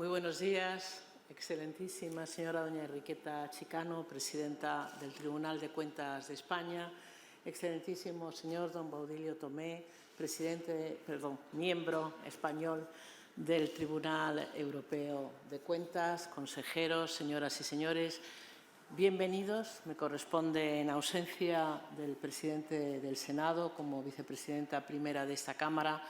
Muy buenos días, excelentísima señora doña Enriqueta Chicano, presidenta del Tribunal de Cuentas de España, excelentísimo señor don Baudilio Tomé, miembro español del Tribunal Europeo de Cuentas, consejeros, señoras y señores, bienvenidos. Me corresponde, en ausencia del presidente del Senado, como vicepresidenta primera de esta Cámara,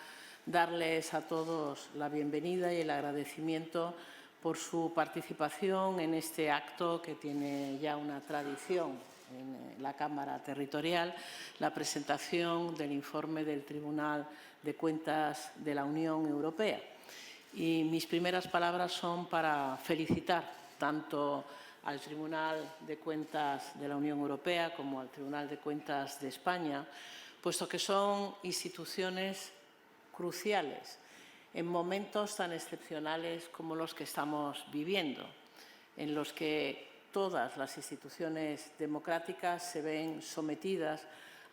darles a todos la bienvenida y el agradecimiento por su participación en este acto que tiene ya una tradición en la Cámara Territorial, la presentación del informe del Tribunal de Cuentas de la Unión Europea. Y mis primeras palabras son para felicitar tanto al Tribunal de Cuentas de la Unión Europea como al Tribunal de Cuentas de España, puesto que son instituciones cruciales en momentos tan excepcionales como los que estamos viviendo, en los que todas las instituciones democráticas se ven sometidas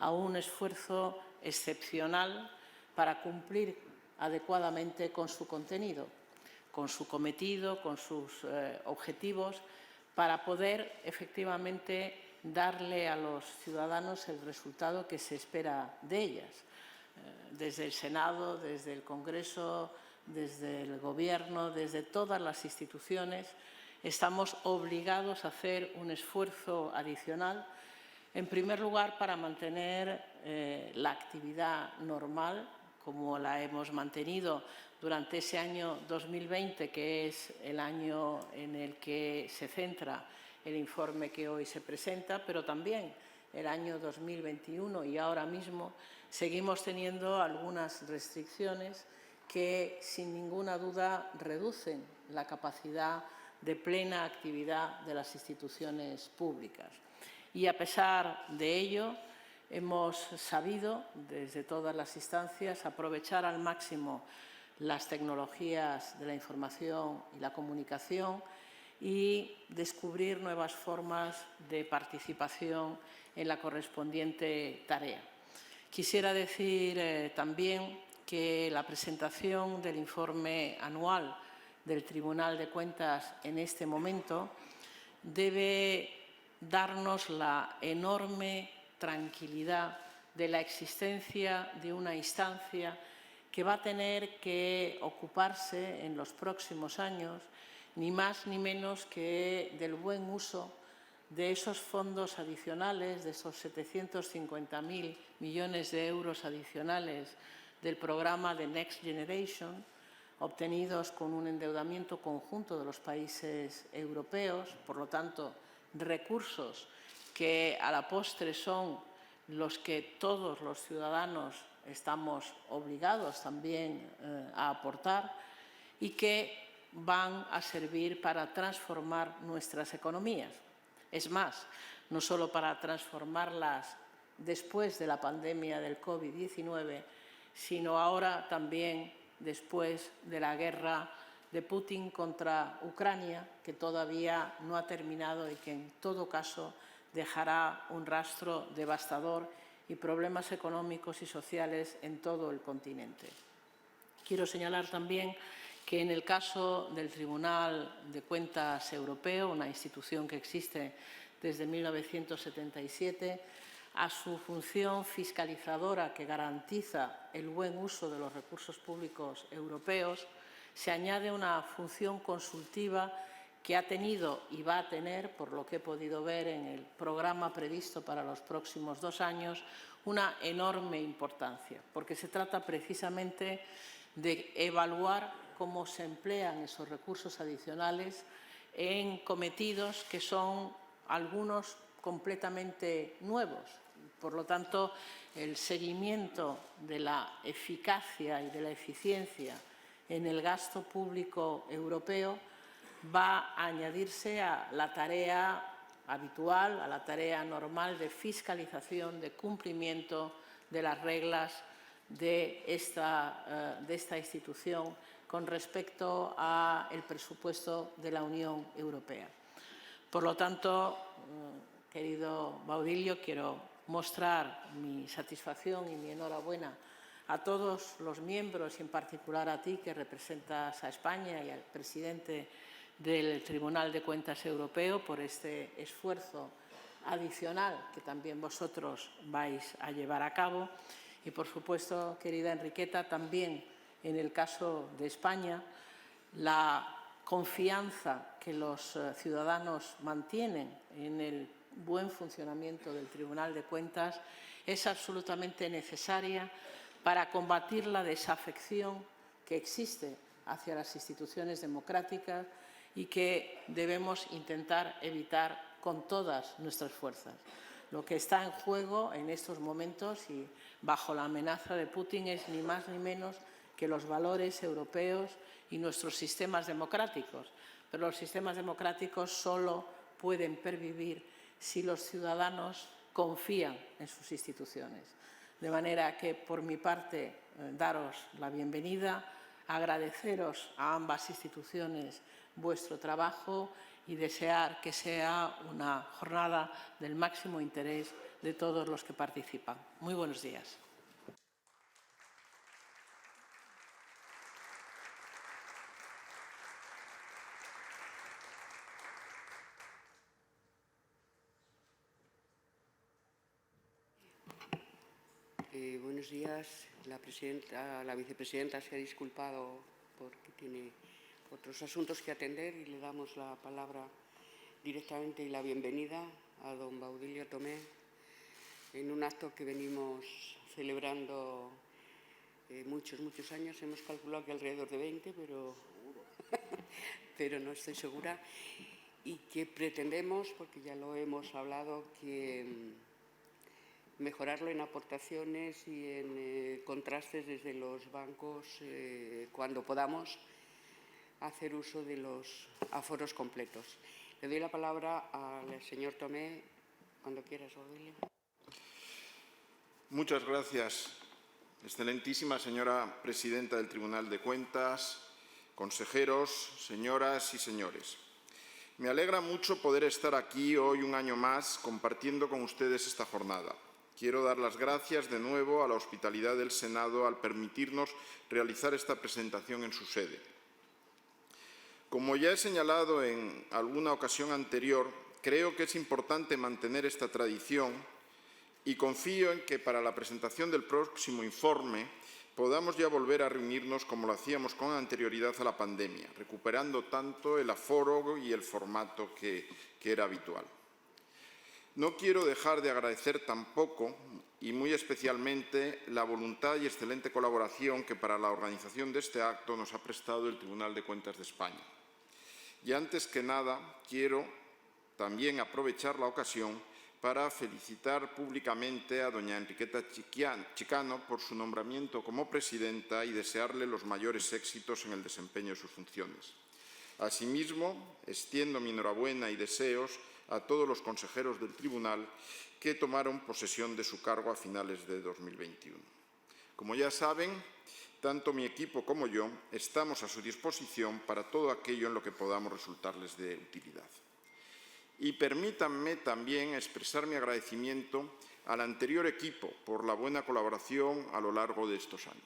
a un esfuerzo excepcional para cumplir adecuadamente con su contenido, con su cometido, con sus objetivos, para poder efectivamente darle a los ciudadanos el resultado que se espera de ellas. Desde el Senado, desde el Congreso, desde el Gobierno, desde todas las instituciones, estamos obligados a hacer un esfuerzo adicional, en primer lugar, para mantener la actividad normal, como la hemos mantenido durante ese año 2020, que es el año en el que se centra el informe que hoy se presenta, pero también el año 2021 y ahora mismo seguimos teniendo algunas restricciones que, sin ninguna duda, reducen la capacidad de plena actividad de las instituciones públicas. Y, a pesar de ello, hemos sabido, desde todas las instancias, aprovechar al máximo las tecnologías de la información y la comunicación y descubrir nuevas formas de participación en la correspondiente tarea. Quisiera decir también que la presentación del informe anual del Tribunal de Cuentas en este momento debe darnos la enorme tranquilidad de la existencia de una instancia que va a tener que ocuparse en los próximos años ni más ni menos que del buen uso de esos fondos adicionales, de esos 750.000 millones de euros adicionales del programa de Next Generation, obtenidos con un endeudamiento conjunto de los países europeos, por lo tanto, recursos que a la postre son los que todos los ciudadanos estamos obligados también a aportar y que van a servir para transformar nuestras economías. Es más, no solo para transformarlas después de la pandemia del COVID-19, sino ahora también después de la guerra de Putin contra Ucrania, que todavía no ha terminado y que, en todo caso, dejará un rastro devastador y problemas económicos y sociales en todo el continente. Quiero señalar también que, en el caso del Tribunal de Cuentas Europeo, una institución que existe desde 1977, a su función fiscalizadora, que garantiza el buen uso de los recursos públicos europeos, se añade una función consultiva que ha tenido y va a tener, por lo que he podido ver en el programa previsto para los próximos 2 años, una enorme importancia, porque se trata precisamente de evaluar cómo se emplean esos recursos adicionales en cometidos que son algunos completamente nuevos. Por lo tanto, el seguimiento de la eficacia y de la eficiencia en el gasto público europeo va a añadirse a la tarea habitual, a la tarea normal de fiscalización, de cumplimiento de las reglas de esta institución con respecto al presupuesto de la Unión Europea. Por lo tanto, querido Baudilio, quiero mostrar mi satisfacción y mi enhorabuena a todos los miembros y en particular a ti que representas a España y al presidente del Tribunal de Cuentas Europeo por este esfuerzo adicional que también vosotros vais a llevar a cabo. Y, por supuesto, querida Enriqueta, también en el caso de España, la confianza que los ciudadanos mantienen en el buen funcionamiento del Tribunal de Cuentas es absolutamente necesaria para combatir la desafección que existe hacia las instituciones democráticas y que debemos intentar evitar con todas nuestras fuerzas. Lo que está en juego en estos momentos y bajo la amenaza de Putin es ni más ni menos que los valores europeos y nuestros sistemas democráticos. Pero los sistemas democráticos solo pueden pervivir si los ciudadanos confían en sus instituciones. De manera que, por mi parte, daros la bienvenida, agradeceros a ambas instituciones vuestro trabajo y desear que sea una jornada del máximo interés de todos los que participan. Muy buenos días. Buenos días. La vicepresidenta se ha disculpado porque tiene otros asuntos que atender y le damos la palabra directamente y la bienvenida a don Baudilio Tomé en un acto que venimos celebrando muchos años. Hemos calculado que alrededor de 20, pero no estoy segura. Y que pretendemos, porque ya lo hemos hablado, que mejorarlo en aportaciones y en contrastes desde los bancos cuando podamos hacer uso de los aforos completos. Le doy la palabra al señor Tomé cuando quieras, Baudilio. Muchas gracias, excelentísima señora presidenta del Tribunal de Cuentas, consejeros, señoras y señores. Me alegra mucho poder estar aquí hoy un año más compartiendo con ustedes esta jornada. Quiero dar las gracias de nuevo a la hospitalidad del Senado al permitirnos realizar esta presentación en su sede. Como ya he señalado en alguna ocasión anterior, creo que es importante mantener esta tradición y confío en que para la presentación del próximo informe podamos ya volver a reunirnos como lo hacíamos con anterioridad a la pandemia, recuperando tanto el aforo y el formato que era habitual. No quiero dejar de agradecer tampoco, y muy especialmente, la voluntad y excelente colaboración que para la organización de este acto nos ha prestado el Tribunal de Cuentas de España. Y antes que nada, quiero también aprovechar la ocasión para felicitar públicamente a doña Enriqueta Chicano por su nombramiento como presidenta y desearle los mayores éxitos en el desempeño de sus funciones. Asimismo, extiendo mi enhorabuena y deseos a todos los consejeros del Tribunal que tomaron posesión de su cargo a finales de 2021. Como ya saben, tanto mi equipo como yo estamos a su disposición para todo aquello en lo que podamos resultarles de utilidad. Y permítanme también expresar mi agradecimiento al anterior equipo por la buena colaboración a lo largo de estos años.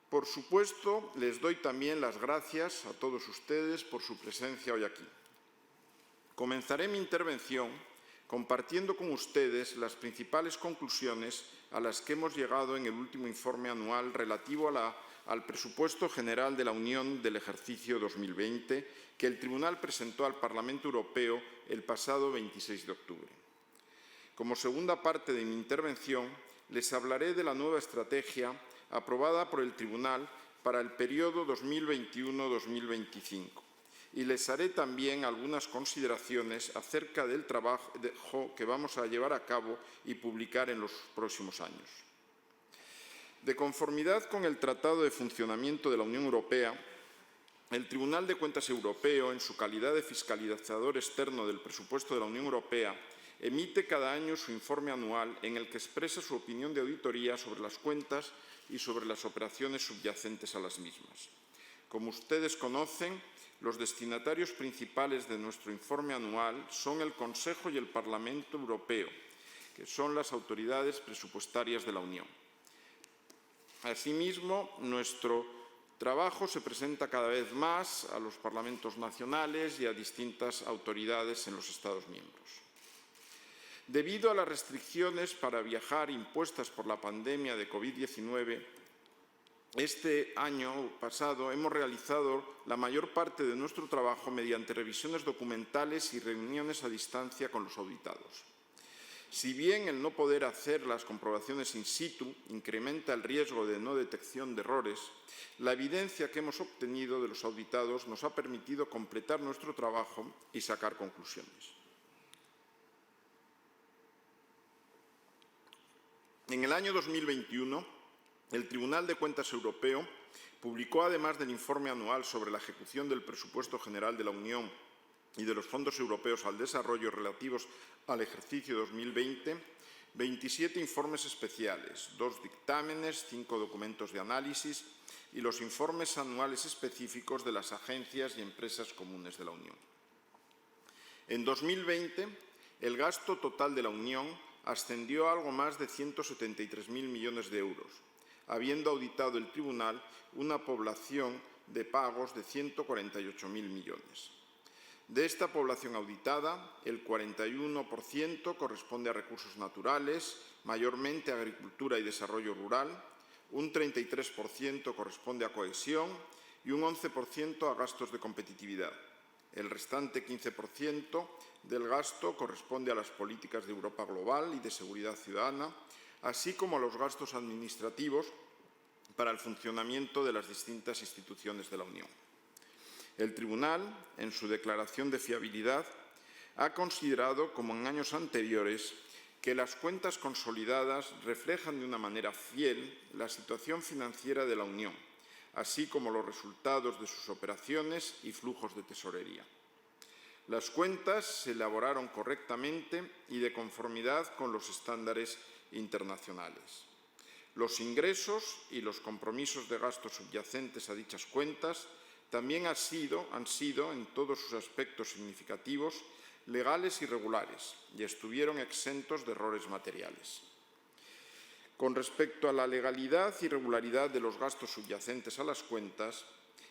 Por supuesto, les doy también las gracias a todos ustedes por su presencia hoy aquí. Comenzaré mi intervención compartiendo con ustedes las principales conclusiones a las que hemos llegado en el último informe anual relativo al presupuesto general de la Unión del ejercicio 2020 que el Tribunal presentó al Parlamento Europeo el pasado 26 de octubre. Como segunda parte de mi intervención, les hablaré de la nueva estrategia aprobada por el Tribunal para el periodo 2021-2025. Y les haré también algunas consideraciones acerca del trabajo que vamos a llevar a cabo y publicar en los próximos años. De conformidad con el Tratado de Funcionamiento de la Unión Europea, el Tribunal de Cuentas Europeo, en su calidad de fiscalizador externo del presupuesto de la Unión Europea, emite cada año su informe anual en el que expresa su opinión de auditoría sobre las cuentas y sobre las operaciones subyacentes a las mismas. Como ustedes conocen, los destinatarios principales de nuestro informe anual son el Consejo y el Parlamento Europeo, que son las autoridades presupuestarias de la Unión. Asimismo, nuestro trabajo se presenta cada vez más a los parlamentos nacionales y a distintas autoridades en los Estados miembros. Debido a las restricciones para viajar impuestas por la pandemia de COVID-19, este año pasado hemos realizado la mayor parte de nuestro trabajo mediante revisiones documentales y reuniones a distancia con los auditados. Si bien el no poder hacer las comprobaciones in situ incrementa el riesgo de no detección de errores, la evidencia que hemos obtenido de los auditados nos ha permitido completar nuestro trabajo y sacar conclusiones. En el año 2021, el Tribunal de Cuentas Europeo publicó, además del informe anual sobre la ejecución del presupuesto general de la Unión y de los fondos europeos al desarrollo relativos al ejercicio 2020, 27 informes especiales, 2 dictámenes, 5 documentos de análisis y los informes anuales específicos de las agencias y empresas comunes de la Unión. En 2020, el gasto total de la Unión ascendió a algo más de 173.000 millones de euros, habiendo auditado el Tribunal una población de pagos de 148.000 millones. De esta población auditada, el 41% corresponde a recursos naturales, mayormente a agricultura y desarrollo rural, un 33% corresponde a cohesión y un 11% a gastos de competitividad. El restante 15% del gasto corresponde a las políticas de Europa global y de seguridad ciudadana, así como a los gastos administrativos para el funcionamiento de las distintas instituciones de la Unión. El Tribunal, en su declaración de fiabilidad, ha considerado, como en años anteriores, que las cuentas consolidadas reflejan de una manera fiel la situación financiera de la Unión, así como los resultados de sus operaciones y flujos de tesorería. Las cuentas se elaboraron correctamente y de conformidad con los estándares internacionales. Los ingresos y los compromisos de gasto subyacentes a dichas cuentas también han sido, en todos sus aspectos significativos, legales y regulares y estuvieron exentos de errores materiales. Con respecto a la legalidad y regularidad de los gastos subyacentes a las cuentas,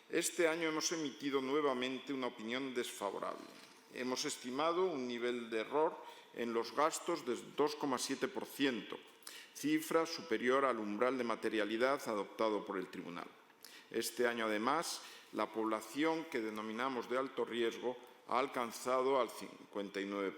este año hemos emitido nuevamente una opinión desfavorable. Hemos estimado un nivel de error en los gastos de 2,7%, cifra superior al umbral de materialidad adoptado por el Tribunal. Este año, además, la población que denominamos de alto riesgo ha alcanzado al 59%.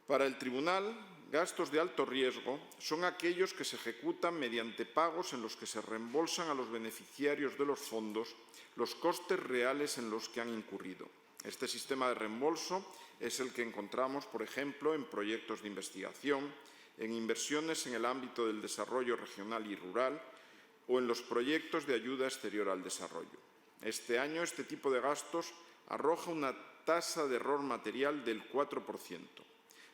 Para el Tribunal, gastos de alto riesgo son aquellos que se ejecutan mediante pagos en los que se reembolsan a los beneficiarios de los fondos los costes reales en los que han incurrido. Este sistema de reembolso es el que encontramos, por ejemplo, en proyectos de investigación, en inversiones en el ámbito del desarrollo regional y rural o en los proyectos de ayuda exterior al desarrollo. Este año este tipo de gastos arroja una tasa de error material del 4%,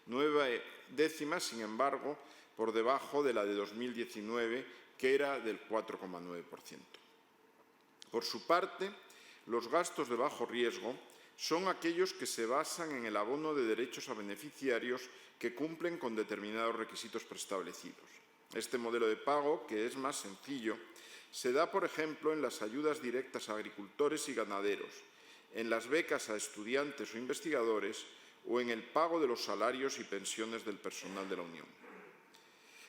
9 décimas, sin embargo, por debajo de la de 2019, que era del 4,9%. Por su parte, los gastos de bajo riesgo son aquellos que se basan en el abono de derechos a beneficiarios que cumplen con determinados requisitos preestablecidos. Este modelo de pago, que es más sencillo, se da, por ejemplo, en las ayudas directas a agricultores y ganaderos, en las becas a estudiantes o investigadores o en el pago de los salarios y pensiones del personal de la Unión.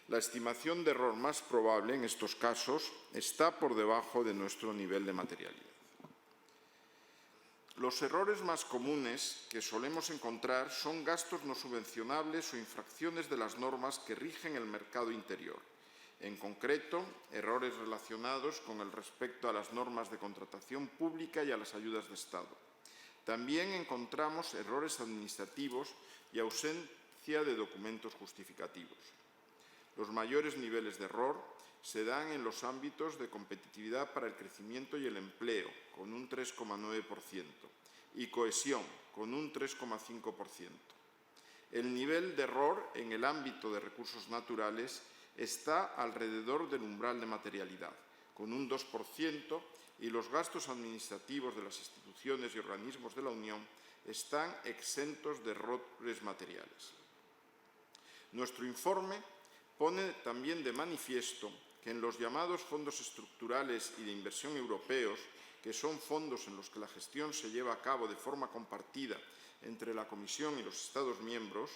La estimación de error más probable en estos casos está por debajo de nuestro nivel de materialidad. Los errores más comunes que solemos encontrar son gastos no subvencionables o infracciones de las normas que rigen el mercado interior. En concreto, errores relacionados con el respecto a las normas de contratación pública y a las ayudas de Estado. También encontramos errores administrativos y ausencia de documentos justificativos. Los mayores niveles de error se dan en los ámbitos de competitividad para el crecimiento y el empleo, con un 3,9%, y cohesión, con un 3,5%. El nivel de error en el ámbito de recursos naturales está alrededor del umbral de materialidad, con un 2%, y los gastos administrativos de las instituciones y organismos de la Unión están exentos de errores materiales. Nuestro informe pone también de manifiesto que en los llamados fondos estructurales y de inversión europeos, que son fondos en los que la gestión se lleva a cabo de forma compartida entre la Comisión y los Estados miembros,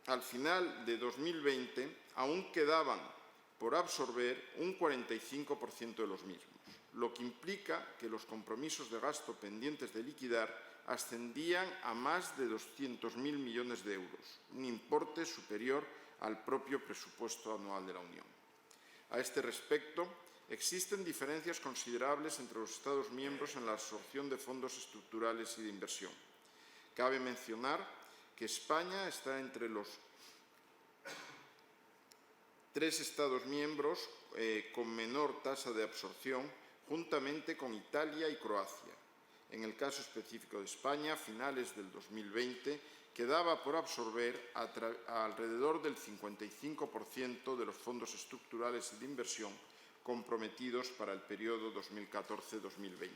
al final de 2020 aún quedaban por absorber un 45% de los mismos, lo que implica que los compromisos de gasto pendientes de liquidar ascendían a más de 200.000 millones de euros, un importe superior al propio presupuesto anual de la Unión. A este respecto, existen diferencias considerables entre los Estados miembros en la absorción de fondos estructurales y de inversión. Cabe mencionar que España está entre los 3 Estados miembros con menor tasa de absorción, juntamente con Italia y Croacia. En el caso específico de España, a finales del 2020, quedaba por absorber alrededor del 55% de los fondos estructurales y de inversión comprometidos para el periodo 2014-2020.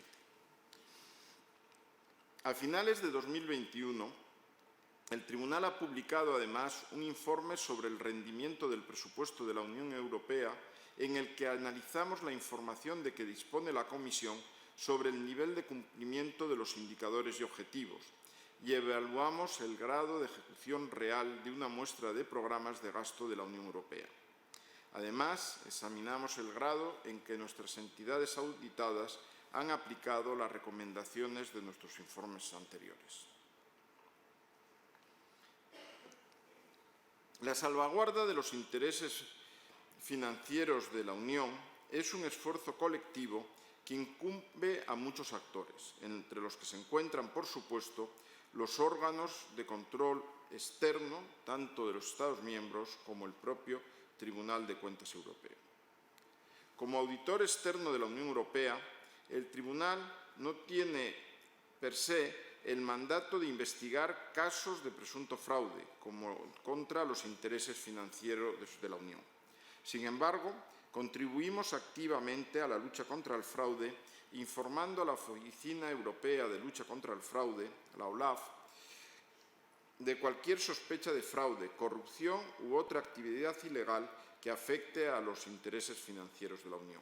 A finales de 2021, el Tribunal ha publicado además un informe sobre el rendimiento del presupuesto de la Unión Europea en el que analizamos la información de que dispone la Comisión sobre el nivel de cumplimiento de los indicadores y objetivos y evaluamos el grado de ejecución real de una muestra de programas de gasto de la Unión Europea. Además, examinamos el grado en que nuestras entidades auditadas han aplicado las recomendaciones de nuestros informes anteriores. La salvaguarda de los intereses financieros de la Unión es un esfuerzo colectivo que incumbe a muchos actores, entre los que se encuentran, por supuesto, los órganos de control externo, tanto de los Estados miembros como el propio Tribunal de Cuentas Europeo. Como auditor externo de la Unión Europea, el Tribunal no tiene per se el mandato de investigar casos de presunto fraude contra los intereses financieros de la Unión. Sin embargo, contribuimos activamente a la lucha contra el fraude, informando a la Oficina Europea de Lucha contra el Fraude, la OLAF, de cualquier sospecha de fraude, corrupción u otra actividad ilegal que afecte a los intereses financieros de la Unión.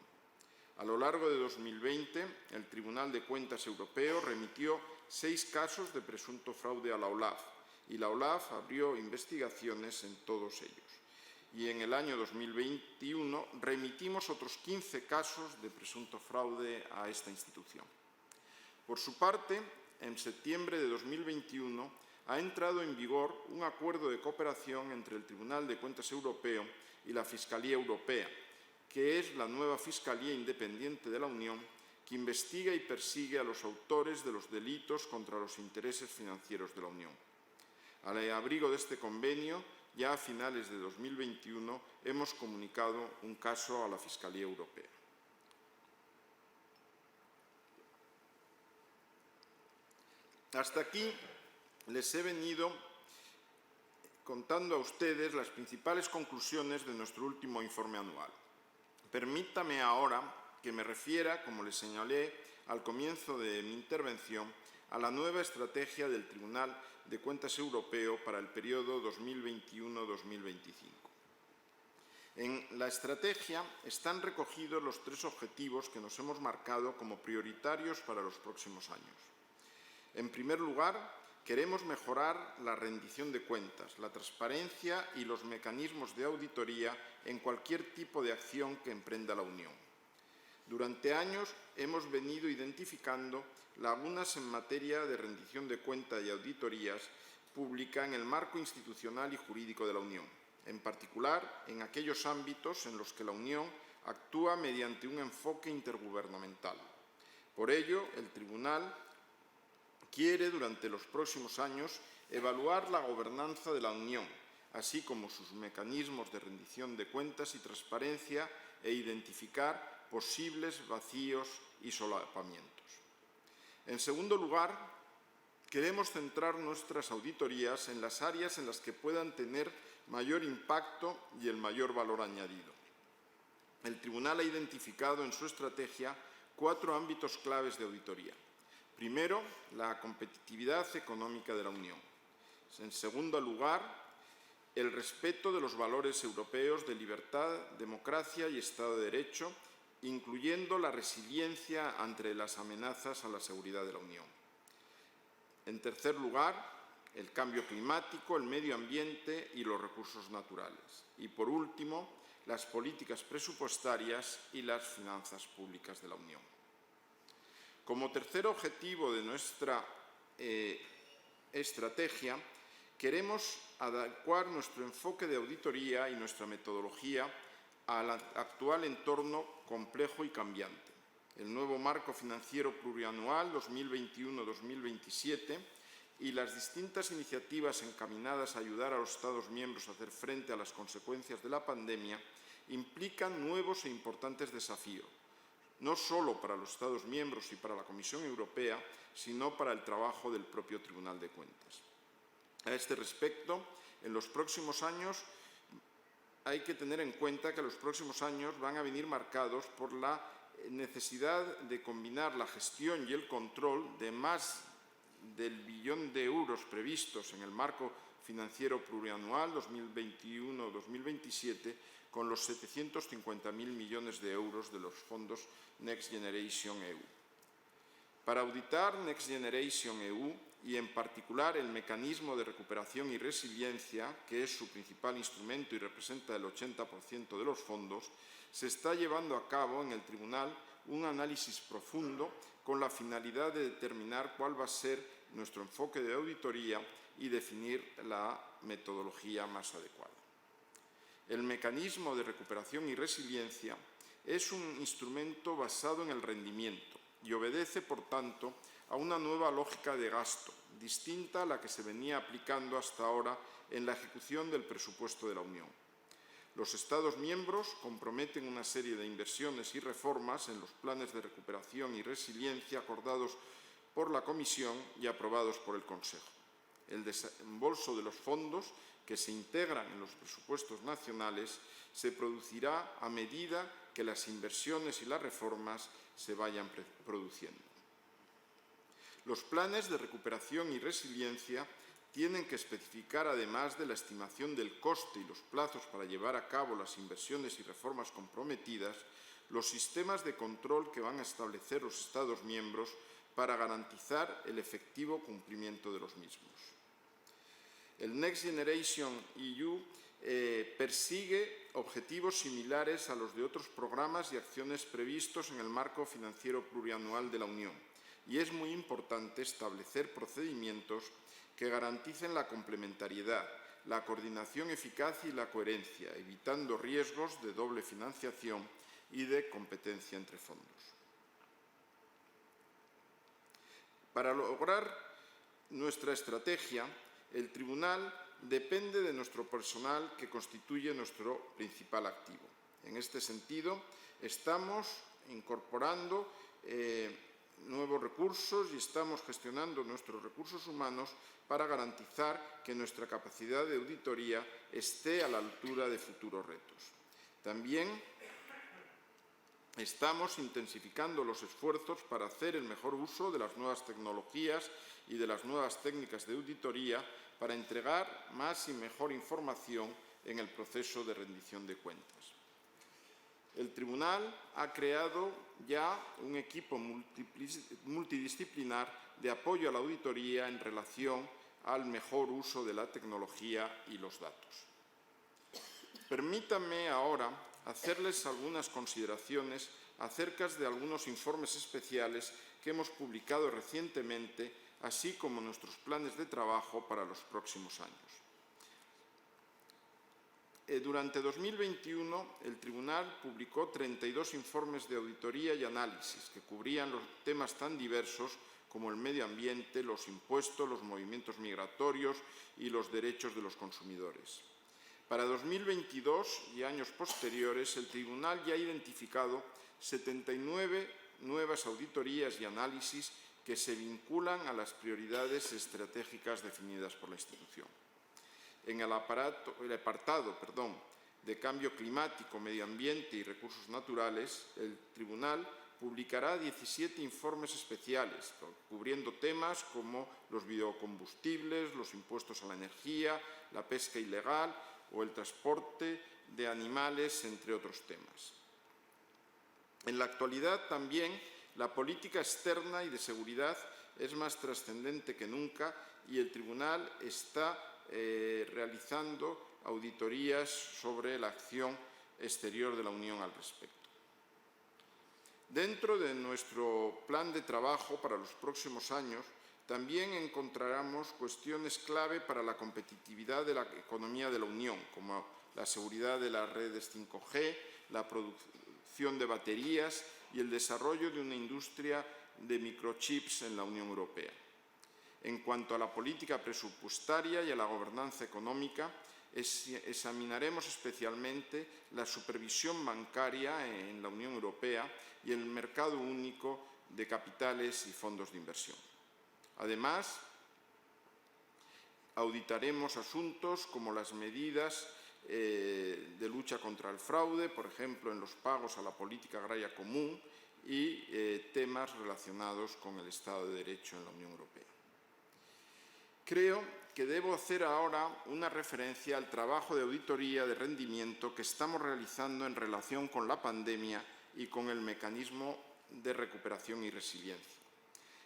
A lo largo de 2020, el Tribunal de Cuentas Europeo remitió 6 casos de presunto fraude a la OLAF y la OLAF abrió investigaciones en todos ellos. Y en el año 2021 remitimos otros 15 casos de presunto fraude a esta institución. Por su parte, en septiembre de 2021 ha entrado en vigor un acuerdo de cooperación entre el Tribunal de Cuentas Europeo y la Fiscalía Europea, que es la nueva Fiscalía Independiente de la Unión que investiga y persigue a los autores de los delitos contra los intereses financieros de la Unión. Al abrigo de este convenio, ya a finales de 2021 hemos comunicado un caso a la Fiscalía Europea. Hasta aquí les he venido contando a ustedes las principales conclusiones de nuestro último informe anual. Permítame ahora que me refiera, como les señalé al comienzo de mi intervención, a la nueva estrategia del Tribunal de Cuentas Europeo para el periodo 2021-2025. En la estrategia están recogidos los 3 objetivos que nos hemos marcado como prioritarios para los próximos años. En primer lugar, queremos mejorar la rendición de cuentas, la transparencia y los mecanismos de auditoría en cualquier tipo de acción que emprenda la Unión. Durante años hemos venido identificando lagunas en materia de rendición de cuentas y auditorías públicas en el marco institucional y jurídico de la Unión, en particular en aquellos ámbitos en los que la Unión actúa mediante un enfoque intergubernamental. Por ello, el Tribunal quiere, durante los próximos años, evaluar la gobernanza de la Unión, así como sus mecanismos de rendición de cuentas y transparencia e identificar posibles vacíos y solapamientos. En segundo lugar, queremos centrar nuestras auditorías en las áreas en las que puedan tener mayor impacto y el mayor valor añadido. El Tribunal ha identificado en su estrategia 4 ámbitos claves de auditoría. Primero, la competitividad económica de la Unión. En segundo lugar, el respeto de los valores europeos de libertad, democracia y Estado de Derecho, incluyendo la resiliencia ante las amenazas a la seguridad de la Unión. En tercer lugar, el cambio climático, el medio ambiente y los recursos naturales. Y, por último, las políticas presupuestarias y las finanzas públicas de la Unión. Como tercer objetivo de nuestra estrategia, queremos adecuar nuestro enfoque de auditoría y nuestra metodología al actual entorno complejo y cambiante. El nuevo marco financiero plurianual 2021-2027 y las distintas iniciativas encaminadas a ayudar a los Estados miembros a hacer frente a las consecuencias de la pandemia implican nuevos e importantes desafíos, no solo para los Estados miembros y para la Comisión Europea, sino para el trabajo del propio Tribunal de Cuentas. A este respecto, en los próximos años hay que tener en cuenta que los próximos años van a venir marcados por la necesidad de combinar la gestión y el control de más del billón de euros previstos en el marco financiero plurianual 2021-2027 con los 750.000 millones de euros de los fondos Next Generation EU. Para auditar Next Generation EU y, en particular, el mecanismo de recuperación y resiliencia, que es su principal instrumento y representa el 80% de los fondos, se está llevando a cabo en el Tribunal un análisis profundo con la finalidad de determinar cuál va a ser nuestro enfoque de auditoría y definir la metodología más adecuada. El mecanismo de recuperación y resiliencia es un instrumento basado en el rendimiento y obedece, por tanto, a una nueva lógica de gasto, distinta a la que se venía aplicando hasta ahora en la ejecución del presupuesto de la Unión. Los Estados miembros comprometen una serie de inversiones y reformas en los planes de recuperación y resiliencia acordados por la Comisión y aprobados por el Consejo. El desembolso de los fondos que se integran en los presupuestos nacionales se producirá a medida que las inversiones y las reformas se vayan produciendo. Los planes de recuperación y resiliencia tienen que especificar, además de la estimación del coste y los plazos para llevar a cabo las inversiones y reformas comprometidas, los sistemas de control que van a establecer los Estados miembros para garantizar el efectivo cumplimiento de los mismos. El Next Generation EU persigue objetivos similares a los de otros programas y acciones previstos en el marco financiero plurianual de la Unión, y es muy importante establecer procedimientos que garanticen la complementariedad, la coordinación eficaz y la coherencia, evitando riesgos de doble financiación y de competencia entre fondos. Para lograr nuestra estrategia, el Tribunal depende de nuestro personal, que constituye nuestro principal activo. En este sentido, estamos incorporando nuevos recursos y estamos gestionando nuestros recursos humanos para garantizar que nuestra capacidad de auditoría esté a la altura de futuros retos. También estamos intensificando los esfuerzos para hacer el mejor uso de las nuevas tecnologías y de las nuevas técnicas de auditoría para entregar más y mejor información en el proceso de rendición de cuentas. El Tribunal ha creado ya un equipo multidisciplinar de apoyo a la auditoría en relación al mejor uso de la tecnología y los datos. Permítanme ahora hacerles algunas consideraciones acerca de algunos informes especiales que hemos publicado recientemente, así como nuestros planes de trabajo para los próximos años. Durante 2021, el Tribunal publicó 32 informes de auditoría y análisis que cubrían los temas tan diversos como el medio ambiente, los impuestos, los movimientos migratorios y los derechos de los consumidores. Para 2022 y años posteriores, el Tribunal ya ha identificado 79 nuevas auditorías y análisis que se vinculan a las prioridades estratégicas definidas por la institución. En el apartado de cambio climático, medio ambiente y recursos naturales, el Tribunal publicará 17 informes especiales, cubriendo temas como los biocombustibles, los impuestos a la energía, la pesca ilegal o el transporte de animales, entre otros temas. En la actualidad también la política externa y de seguridad es más trascendente que nunca y el Tribunal está realizando auditorías sobre la acción exterior de la Unión al respecto. Dentro de nuestro plan de trabajo para los próximos años, también encontraremos cuestiones clave para la competitividad de la economía de la Unión, como la seguridad de las redes 5G, la producción de baterías y el desarrollo de una industria de microchips en la Unión Europea. En cuanto a la política presupuestaria y a la gobernanza económica, examinaremos especialmente la supervisión bancaria en la Unión Europea y el mercado único de capitales y fondos de inversión. Además, auditaremos asuntos como las medidas de lucha contra el fraude, por ejemplo, en los pagos a la política agraria común y temas relacionados con el Estado de Derecho en la Unión Europea. Creo que debo hacer ahora una referencia al trabajo de auditoría de rendimiento que estamos realizando en relación con la pandemia y con el mecanismo de recuperación y resiliencia.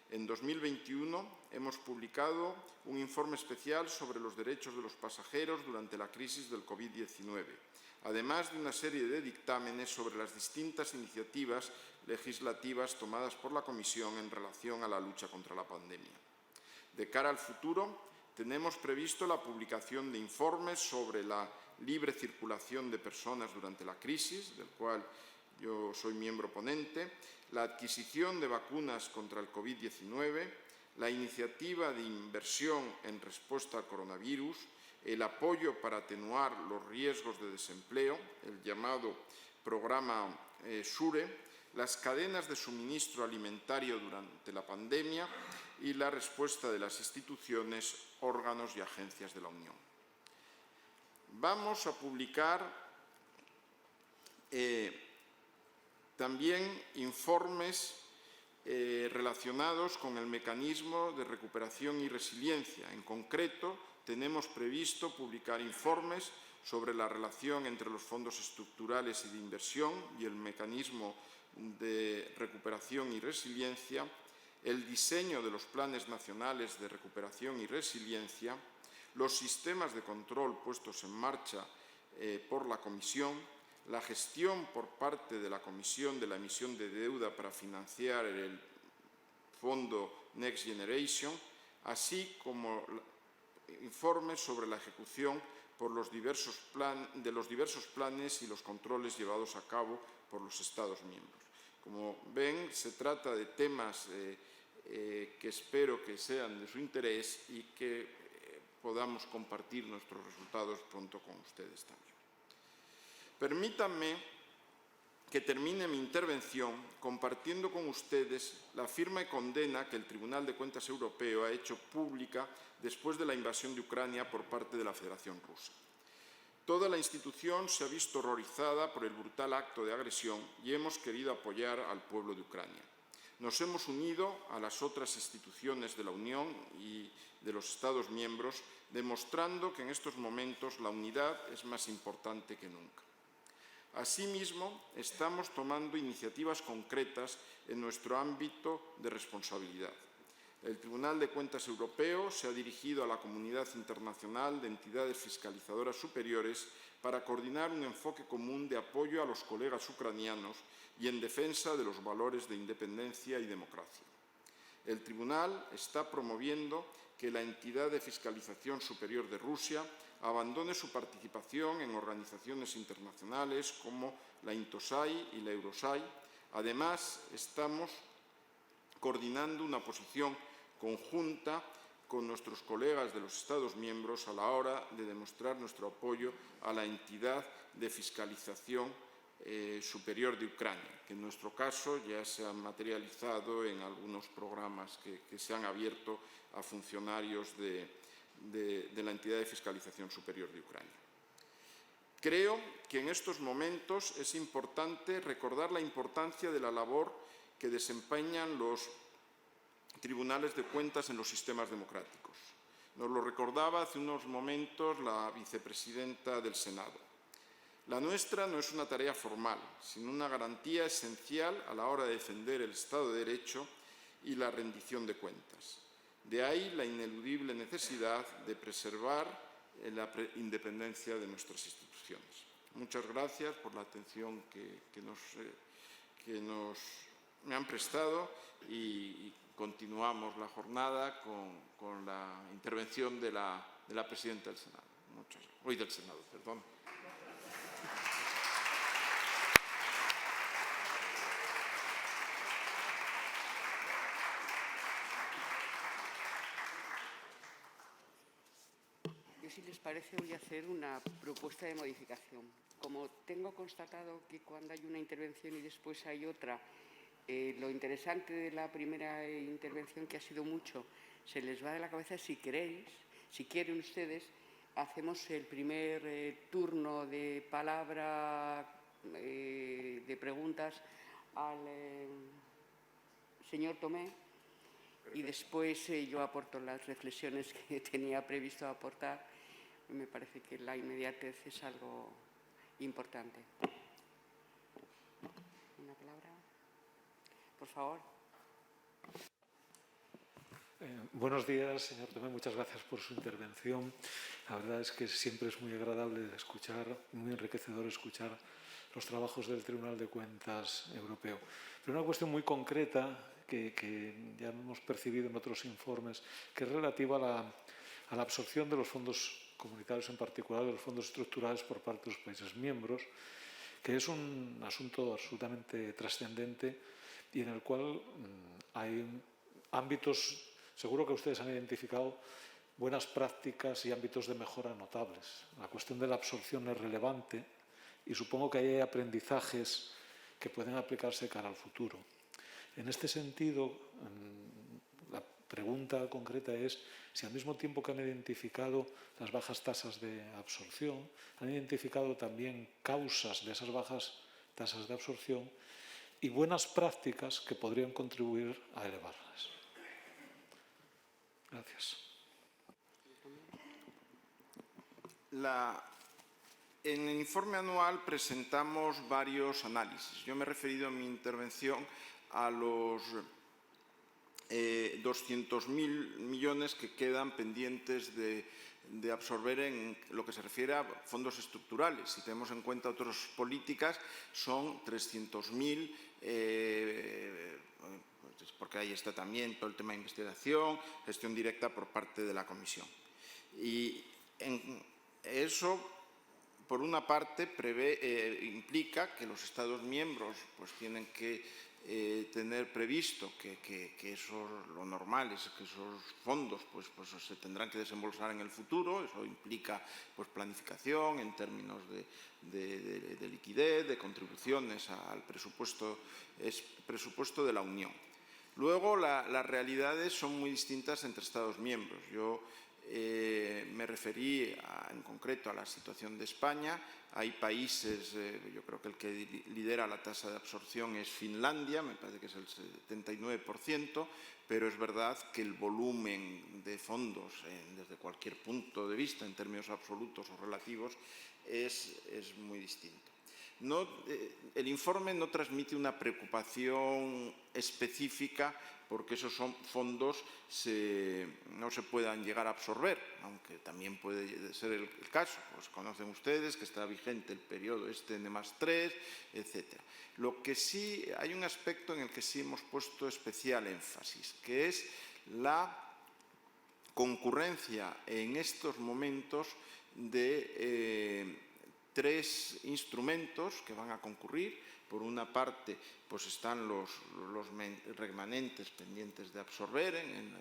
En 2021 hemos publicado un informe especial sobre los derechos de los pasajeros durante la crisis del COVID-19, además de una serie de dictámenes sobre las distintas iniciativas legislativas tomadas por la Comisión en relación a la lucha contra la pandemia. De cara al futuro, tenemos previsto la publicación de informes sobre la libre circulación de personas durante la crisis, del cual yo soy miembro ponente, la adquisición de vacunas contra el COVID-19, la iniciativa de inversión en respuesta al coronavirus, el apoyo para atenuar los riesgos de desempleo, el llamado programa SURE, las cadenas de suministro alimentario durante la pandemia y la respuesta de las instituciones, órganos y agencias de la Unión. Vamos a publicar también informes relacionados con el mecanismo de recuperación y resiliencia. En concreto, tenemos previsto publicar informes sobre la relación entre los fondos estructurales y de inversión y el mecanismo de recuperación y resiliencia, el diseño de los planes nacionales de recuperación y resiliencia, los sistemas de control puestos en marcha por la Comisión, la gestión por parte de la Comisión de la emisión de deuda para financiar el fondo Next Generation, así como informes sobre la ejecución de los diversos planes y los controles llevados a cabo por los Estados miembros. Como ven, se trata de temas que espero que sean de su interés y que podamos compartir nuestros resultados pronto con ustedes también. Permítanme que termine mi intervención compartiendo con ustedes la firme condena que el Tribunal de Cuentas Europeo ha hecho pública después de la invasión de Ucrania por parte de la Federación Rusa. Toda la institución se ha visto horrorizada por el brutal acto de agresión y hemos querido apoyar al pueblo de Ucrania. Nos hemos unido a las otras instituciones de la Unión y de los Estados miembros, demostrando que en estos momentos la unidad es más importante que nunca. Asimismo, estamos tomando iniciativas concretas en nuestro ámbito de responsabilidad. El Tribunal de Cuentas Europeo se ha dirigido a la comunidad internacional de entidades fiscalizadoras superiores para coordinar un enfoque común de apoyo a los colegas ucranianos y en defensa de los valores de independencia y democracia. El Tribunal está promoviendo que la entidad de fiscalización superior de Rusia abandone su participación en organizaciones internacionales como la Intosai y la Eurosai. Además, estamos coordinando una posición conjunta con nuestros colegas de los Estados miembros a la hora de demostrar nuestro apoyo a la entidad de fiscalización superior de Ucrania, que en nuestro caso ya se ha materializado en algunos programas que se han abierto a funcionarios de la entidad de fiscalización superior de Ucrania. Creo que en estos momentos es importante recordar la importancia de la labor que desempeñan los tribunales de cuentas en los sistemas democráticos. Nos lo recordaba hace unos momentos la vicepresidenta del Senado. La nuestra no es una tarea formal, sino una garantía esencial a la hora de defender el Estado de Derecho y la rendición de cuentas. De ahí la ineludible necesidad de preservar la independencia de nuestras instituciones. Muchas gracias por la atención que me han prestado y continuamos la jornada con la intervención de la presidenta del Senado. Del Senado, perdón. Si les parece, voy a hacer una propuesta de modificación. Como tengo constatado que cuando hay una intervención y después hay otra, lo interesante de la primera intervención, que ha sido mucho, se les va de la cabeza. Si queréis, si quieren ustedes, hacemos el primer turno de palabra, de preguntas al señor Tomé, y después yo aporto las reflexiones que tenía previsto aportar. Me parece que la inmediatez es algo importante. Una palabra, por favor. Buenos días, señor Tomé. Muchas gracias por su intervención. La verdad es que siempre es muy agradable escuchar, muy enriquecedor escuchar los trabajos del Tribunal de Cuentas Europeo. Pero una cuestión muy concreta que ya hemos percibido en otros informes, que es relativa a la absorción de los fondos comunitarios, en particular de los fondos estructurales por parte de los países miembros, que es un asunto absolutamente trascendente y en el cual hay ámbitos, seguro que ustedes han identificado buenas prácticas y ámbitos de mejora notables. La cuestión de la absorción es relevante y supongo que hay aprendizajes que pueden aplicarse cara al futuro. En este sentido, la pregunta concreta es si al mismo tiempo que han identificado las bajas tasas de absorción, han identificado también causas de esas bajas tasas de absorción y buenas prácticas que podrían contribuir a elevarlas. Gracias. En el informe anual presentamos varios análisis. Yo me he referido en mi intervención a los 200.000 millones que quedan pendientes de absorber en lo que se refiere a fondos estructurales. Si tenemos en cuenta otras políticas, son 300.000, porque ahí está también todo el tema de investigación, gestión directa por parte de la Comisión. Y eso, por una parte, implica que los Estados miembros pues, tienen que tener previsto que eso, lo normal es que esos fondos pues se tendrán que desembolsar en el futuro. Eso implica pues, planificación en términos de liquidez, de contribuciones al presupuesto de la Unión. Luego, las realidades son muy distintas entre Estados miembros. Yo me referí en concreto a la situación de España. Hay países, yo creo que el que lidera la tasa de absorción es Finlandia, me parece que es el 79%, pero es verdad que el volumen de fondos, desde cualquier punto de vista, en términos absolutos o relativos, es muy distinto. El informe no transmite una preocupación específica porque esos fondos no se puedan llegar a absorber, aunque también puede ser el caso. Pues conocen ustedes que está vigente el periodo N+3, etc. Lo que sí, hay un aspecto en el que sí hemos puesto especial énfasis, que es la concurrencia en estos momentos de tres instrumentos que van a concurrir. Por una parte, pues están los remanentes pendientes de absorber en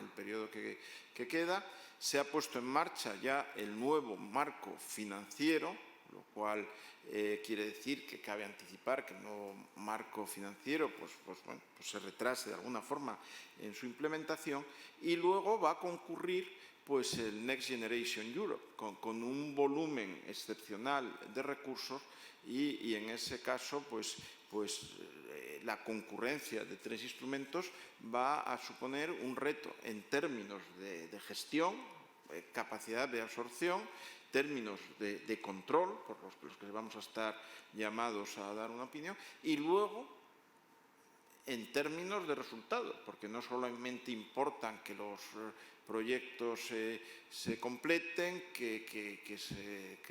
el periodo que queda. Se ha puesto en marcha ya el nuevo marco financiero, lo cual quiere decir que cabe anticipar que el nuevo marco financiero pues se retrase de alguna forma en su implementación. Y luego va a concurrir pues el Next Generation Europe, con un volumen excepcional de recursos y en ese caso, pues la concurrencia de 3 instrumentos va a suponer un reto en términos de gestión, capacidad de absorción, términos de control, por los que vamos a estar llamados a dar una opinión, y luego en términos de resultados, porque no solamente importan que los proyectos se completen, que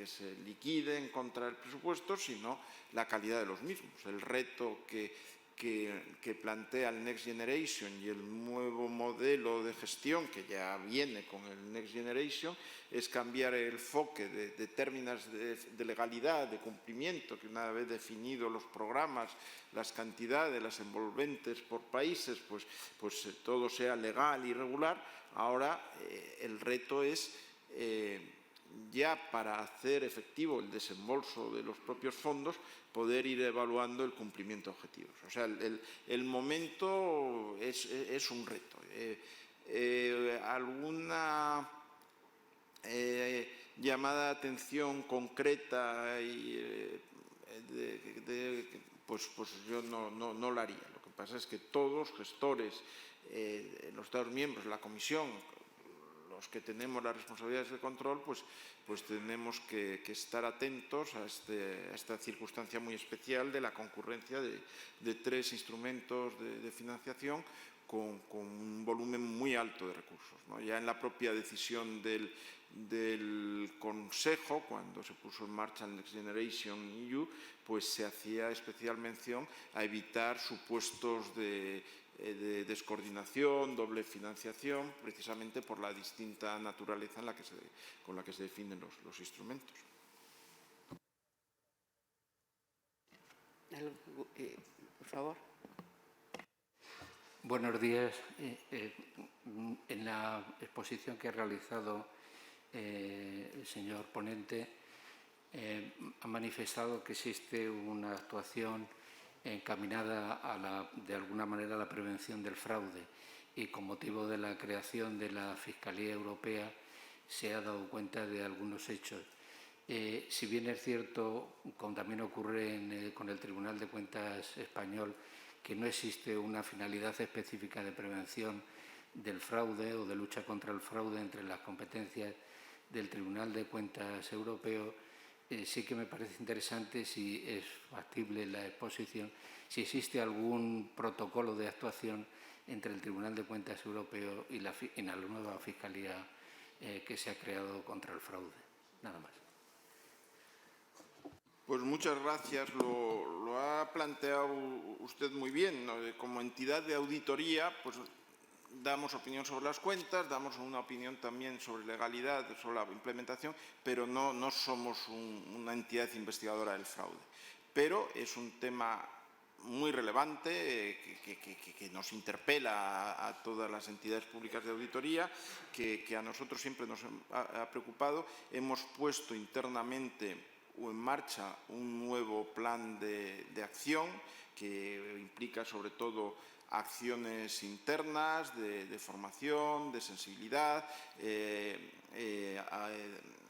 se liquiden contra el presupuesto, sino la calidad de los mismos. El reto que plantea el Next Generation y el nuevo modelo de gestión que ya viene con el Next Generation es cambiar el enfoque de términos de legalidad, de cumplimiento, que una vez definidos los programas, las cantidades, las envolventes por países, pues todo sea legal y regular. Ahora el reto es ya para hacer efectivo el desembolso de los propios fondos, poder ir evaluando el cumplimiento de objetivos. O sea, el momento es un reto. ¿Alguna llamada de atención concreta? Pues yo no la haría. Lo que pasa es que todos los gestores, los Estados miembros, la Comisión, los que tenemos las responsabilidades de control, pues tenemos que estar atentos a esta circunstancia muy especial de la concurrencia de 3 instrumentos de financiación con un volumen muy alto de recursos, ¿no? Ya en la propia decisión del Consejo, cuando se puso en marcha el Next Generation EU, pues se hacía especial mención a evitar supuestos de descoordinación, doble financiación, precisamente por la distinta naturaleza con la que se definen los instrumentos. Por favor. Buenos días. En la exposición que ha realizado el señor ponente, ha manifestado que existe una actuación encaminada de alguna manera a la prevención del fraude, y con motivo de la creación de la Fiscalía Europea se ha dado cuenta de algunos hechos. Si bien es cierto, como también ocurre con el Tribunal de Cuentas español, que no existe una finalidad específica de prevención del fraude o de lucha contra el fraude entre las competencias del Tribunal de Cuentas Europeo, sí que me parece interesante, si es factible la exposición, si existe algún protocolo de actuación entre el Tribunal de Cuentas Europeo y la nueva Fiscalía que se ha creado contra el fraude. Nada más. Pues muchas gracias. Lo ha planteado usted muy bien, ¿no? Como entidad de auditoría, pues damos opinión sobre las cuentas, damos una opinión también sobre legalidad, sobre la implementación, pero no somos una entidad investigadora del fraude. Pero es un tema muy relevante que nos interpela a todas las entidades públicas de auditoría, que a nosotros siempre nos ha preocupado. Hemos puesto internamente en marcha un nuevo plan de acción que implica sobre todo acciones internas de formación, de sensibilidad.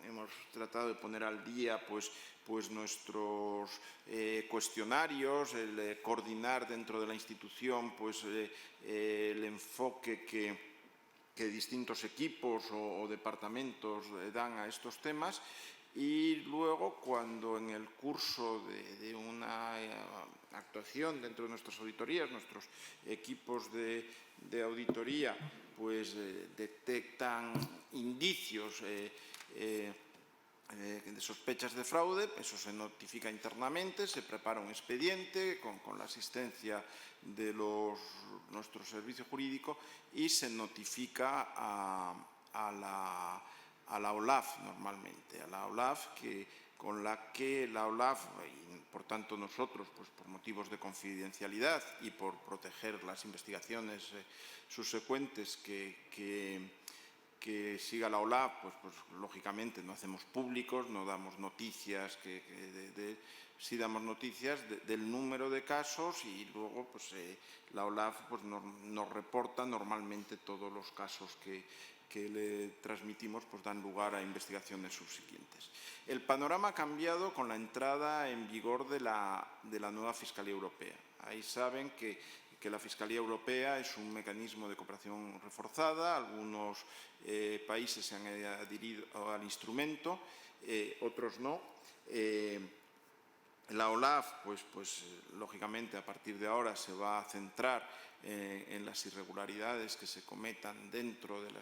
Hemos tratado de poner al día pues nuestros cuestionarios, el coordinar dentro de la institución pues el enfoque que distintos equipos o departamentos dan a estos temas. Y luego, cuando en el curso de una actuación dentro de nuestras auditorías, nuestros equipos de auditoría pues detectan indicios de sospechas de fraude, eso se notifica internamente, se prepara un expediente con la asistencia de nuestro servicio jurídico y se notifica a la OLAF normalmente, a la OLAF, con la que la OLAF, y por tanto nosotros, pues por motivos de confidencialidad y por proteger las investigaciones subsecuentes que siga la OLAF, pues lógicamente no hacemos públicos, no damos noticias, sí damos noticias del número de casos, y luego pues la OLAF pues nos reporta normalmente todos los casos que que le transmitimos pues dan lugar a investigaciones subsiguientes. El panorama ha cambiado con la entrada en vigor de la nueva Fiscalía Europea. Ahí saben que la Fiscalía Europea es un mecanismo de cooperación reforzada. Algunos países se han adherido al instrumento, otros no. La OLAF, pues lógicamente, a partir de ahora se va a centrar en las irregularidades que se cometan dentro de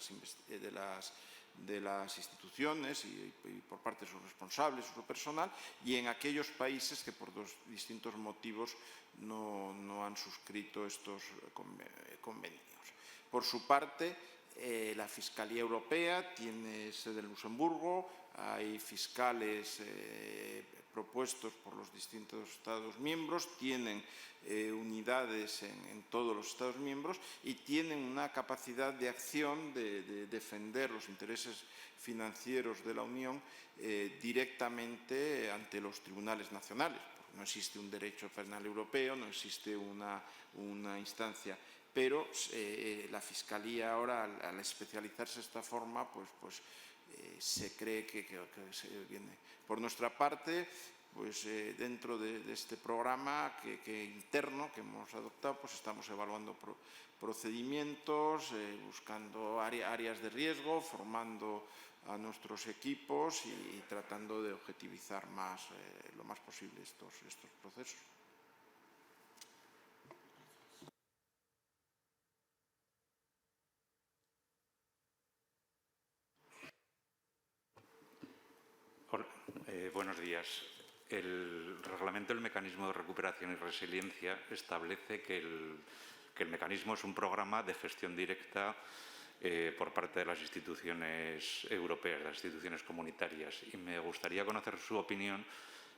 las instituciones y por parte de sus responsables, su personal, y en aquellos países que por distintos motivos no han suscrito estos convenios. Por su parte, la Fiscalía Europea tiene sede en Luxemburgo, hay fiscales propuestos por los distintos Estados miembros, tienen unidades en todos los Estados miembros y tienen una capacidad de acción de defender los intereses financieros de la Unión directamente ante los tribunales nacionales. No existe un derecho penal europeo, no existe una instancia, pero la Fiscalía ahora, al especializarse de esta forma, pues se cree que se viene. Por nuestra parte, pues dentro de este programa interno que hemos adoptado, pues estamos evaluando procedimientos, buscando áreas de riesgo, formando a nuestros equipos y tratando de objetivizar lo más posible estos procesos. Hola, buenos días. El reglamento del mecanismo de recuperación y resiliencia establece que el mecanismo es un programa de gestión directa por parte de las instituciones europeas, de las instituciones comunitarias. Y me gustaría conocer su opinión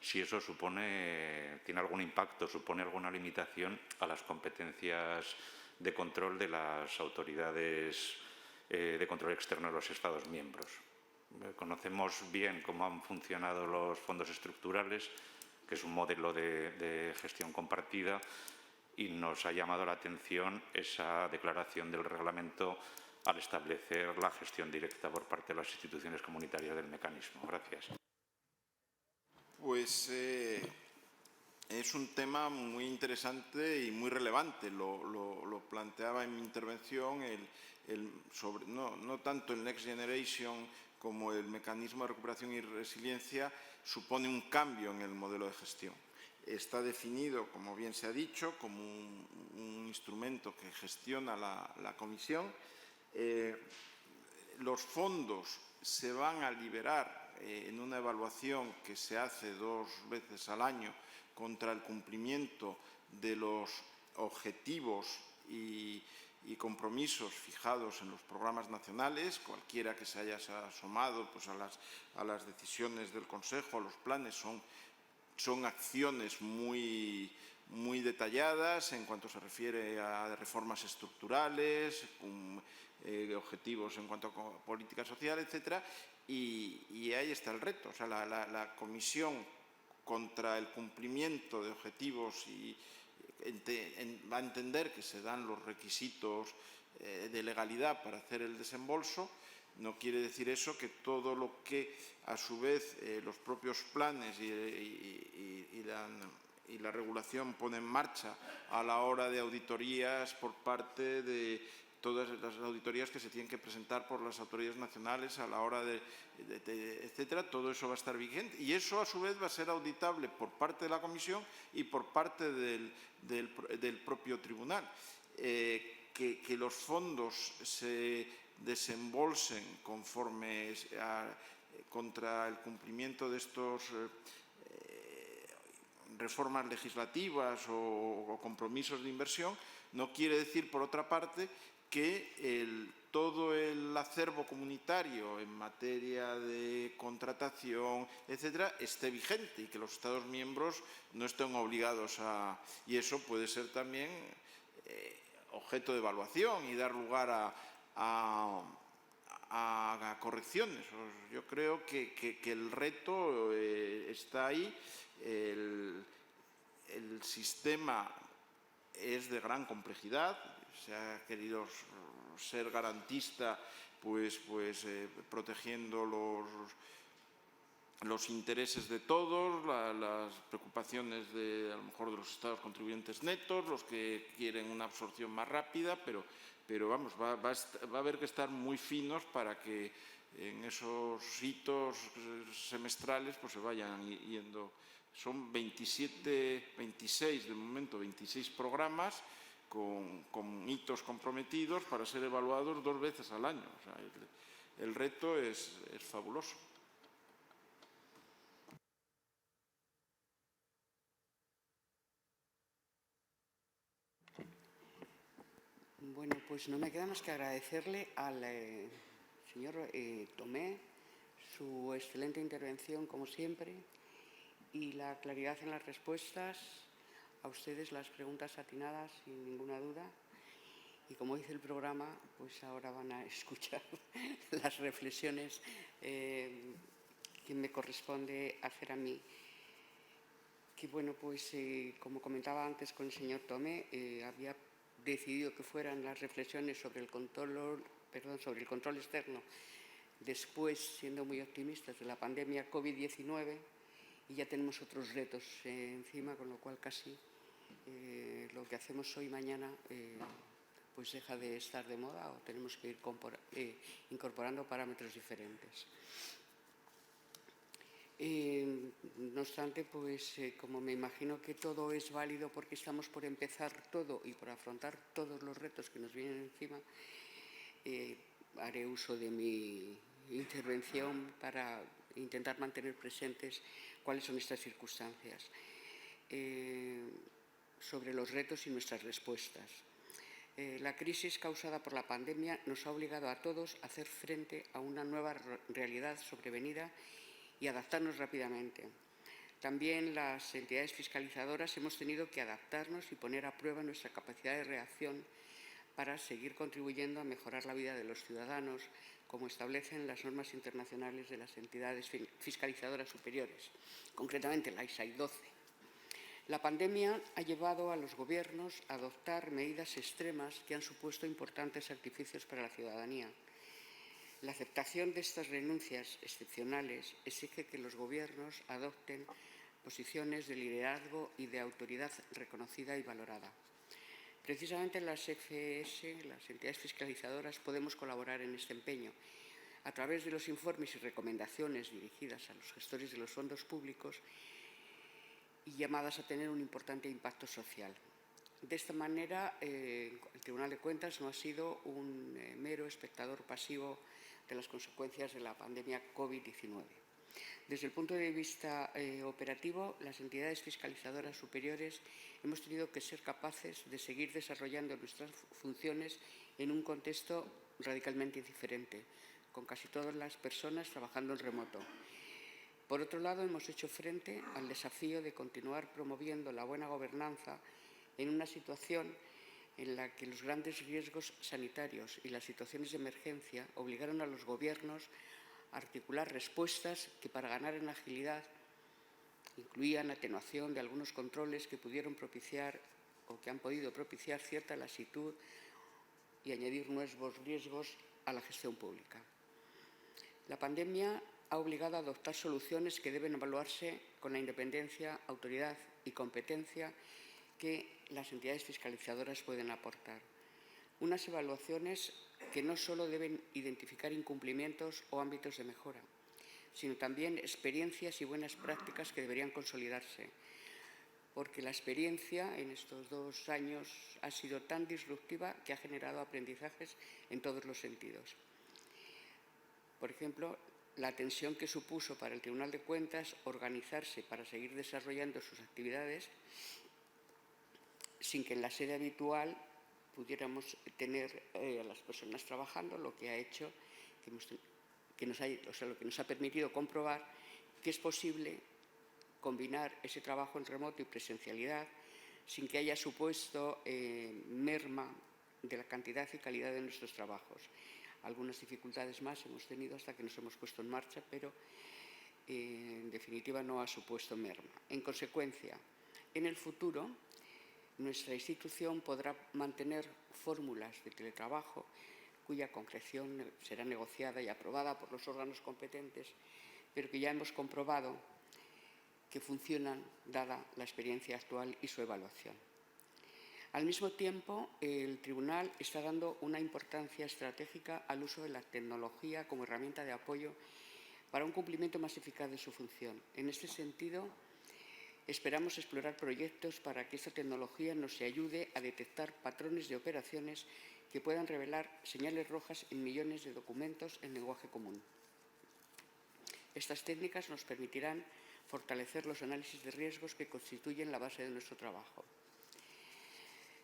si eso tiene algún impacto, supone alguna limitación a las competencias de control de las autoridades de control externo de los Estados miembros. Conocemos bien cómo han funcionado los fondos estructurales, que es un modelo de gestión compartida, y nos ha llamado la atención esa declaración del reglamento al establecer la gestión directa por parte de las instituciones comunitarias del mecanismo. Gracias. Pues es un tema muy interesante y muy relevante. Lo planteaba en mi intervención, no tanto el Next Generation como el mecanismo de recuperación y resiliencia supone un cambio en el modelo de gestión. Está definido, como bien se ha dicho, como un instrumento que gestiona la Comisión. Los fondos se van a liberar en una evaluación que se hace 2 veces al año contra el cumplimiento de los objetivos y compromisos fijados en los programas nacionales. Cualquiera que se haya asomado pues, a las decisiones del Consejo, a los planes, son acciones muy detalladas en cuanto se refiere a reformas estructurales, objetivos en cuanto a política social, etcétera, y ahí está el reto. O sea, la Comisión contra el cumplimiento de objetivos va a entender que se dan los requisitos de legalidad para hacer el desembolso. No quiere decir eso que todo lo que, a su vez, los propios planes y la regulación pone en marcha a la hora de auditorías por parte de todas las auditorías que se tienen que presentar por las autoridades nacionales a la hora etcétera, todo eso va a estar vigente y eso a su vez va a ser auditable por parte de la Comisión y por parte del propio tribunal. Que los fondos se desembolsen conforme contra el cumplimiento de estos reformas legislativas o compromisos de inversión, no quiere decir, por otra parte, que todo el acervo comunitario en materia de contratación, etcétera, esté vigente y que los Estados miembros no estén obligados y eso puede ser también objeto de evaluación y dar lugar a correcciones. Yo creo que el reto está ahí. El sistema es de gran complejidad. Se ha querido ser garantista protegiendo los intereses de todos, las preocupaciones a lo mejor de los estados contribuyentes netos, los que quieren una absorción más rápida, pero vamos, va a haber que estar muy finos para que en esos hitos semestrales pues se vayan yendo. Son 26 de momento, 26 programas con hitos comprometidos para ser evaluados 2 veces al año. O sea, el reto es fabuloso. Bueno, pues no me queda más que agradecerle al señor Tomé su excelente intervención, como siempre, y la claridad en las respuestas. A ustedes las preguntas atinadas, sin ninguna duda. Y como dice el programa, pues ahora van a escuchar las reflexiones que me corresponde hacer a mí. Que bueno, pues como comentaba antes con el señor Tomé, había decidido que fueran las reflexiones sobre el control externo, después, siendo muy optimistas, de la pandemia COVID-19, y ya tenemos otros retos encima, con lo cual casi lo que hacemos hoy y mañana pues deja de estar de moda, o tenemos que ir incorporando parámetros diferentes. No obstante, pues como me imagino que todo es válido porque estamos por empezar todo y por afrontar todos los retos que nos vienen encima, haré uso de mi intervención para intentar mantener presentes cuáles son estas circunstancias sobre los retos y nuestras respuestas. La crisis causada por la pandemia nos ha obligado a todos a hacer frente a una nueva realidad sobrevenida y adaptarnos rápidamente. También las entidades fiscalizadoras hemos tenido que adaptarnos y poner a prueba nuestra capacidad de reacción para seguir contribuyendo a mejorar la vida de los ciudadanos, como establecen las normas internacionales de las entidades fiscalizadoras superiores, concretamente la ISAI 12. La pandemia ha llevado a los gobiernos a adoptar medidas extremas que han supuesto importantes sacrificios para la ciudadanía. La aceptación de estas renuncias excepcionales exige que los gobiernos adopten posiciones de liderazgo y de autoridad reconocida y valorada. Precisamente las FS, las entidades fiscalizadoras, podemos colaborar en este empeño a través de los informes y recomendaciones dirigidas a los gestores de los fondos públicos y llamadas a tener un importante impacto social. De esta manera, el Tribunal de Cuentas no ha sido un mero espectador pasivo de las consecuencias de la pandemia COVID-19. Desde el punto de vista operativo, las entidades fiscalizadoras superiores hemos tenido que ser capaces de seguir desarrollando nuestras funciones en un contexto radicalmente diferente, con casi todas las personas trabajando en remoto. Por otro lado, hemos hecho frente al desafío de continuar promoviendo la buena gobernanza en una situación en la que los grandes riesgos sanitarios y las situaciones de emergencia obligaron a los gobiernos a articular respuestas que, para ganar en agilidad, incluían atenuación de algunos controles que pudieron propiciar o que han podido propiciar cierta lasitud y añadir nuevos riesgos a la gestión pública. La pandemia ha obligado a adoptar soluciones que deben evaluarse con la independencia, autoridad y competencia que las entidades fiscalizadoras pueden aportar. Unas evaluaciones que no solo deben identificar incumplimientos o ámbitos de mejora, sino también experiencias y buenas prácticas que deberían consolidarse, porque la experiencia en estos 2 años ha sido tan disruptiva que ha generado aprendizajes en todos los sentidos. Por ejemplo, la tensión que supuso para el Tribunal de Cuentas organizarse para seguir desarrollando sus actividades sin que en la sede habitual pudiéramos tener a las personas trabajando, lo que ha hecho lo que nos ha permitido comprobar que es posible combinar ese trabajo en remoto y presencialidad sin que haya supuesto merma de la cantidad y calidad de nuestros trabajos. Algunas dificultades más hemos tenido hasta que nos hemos puesto en marcha, pero en definitiva no ha supuesto merma. En consecuencia, en el futuro, nuestra institución podrá mantener fórmulas de teletrabajo cuya concreción será negociada y aprobada por los órganos competentes, pero que ya hemos comprobado que funcionan dada la experiencia actual y su evaluación. Al mismo tiempo, el Tribunal está dando una importancia estratégica al uso de la tecnología como herramienta de apoyo para un cumplimiento más eficaz de su función. En este sentido, esperamos explorar proyectos para que esta tecnología nos ayude a detectar patrones de operaciones que puedan revelar señales rojas en millones de documentos en lenguaje común. Estas técnicas nos permitirán fortalecer los análisis de riesgos que constituyen la base de nuestro trabajo.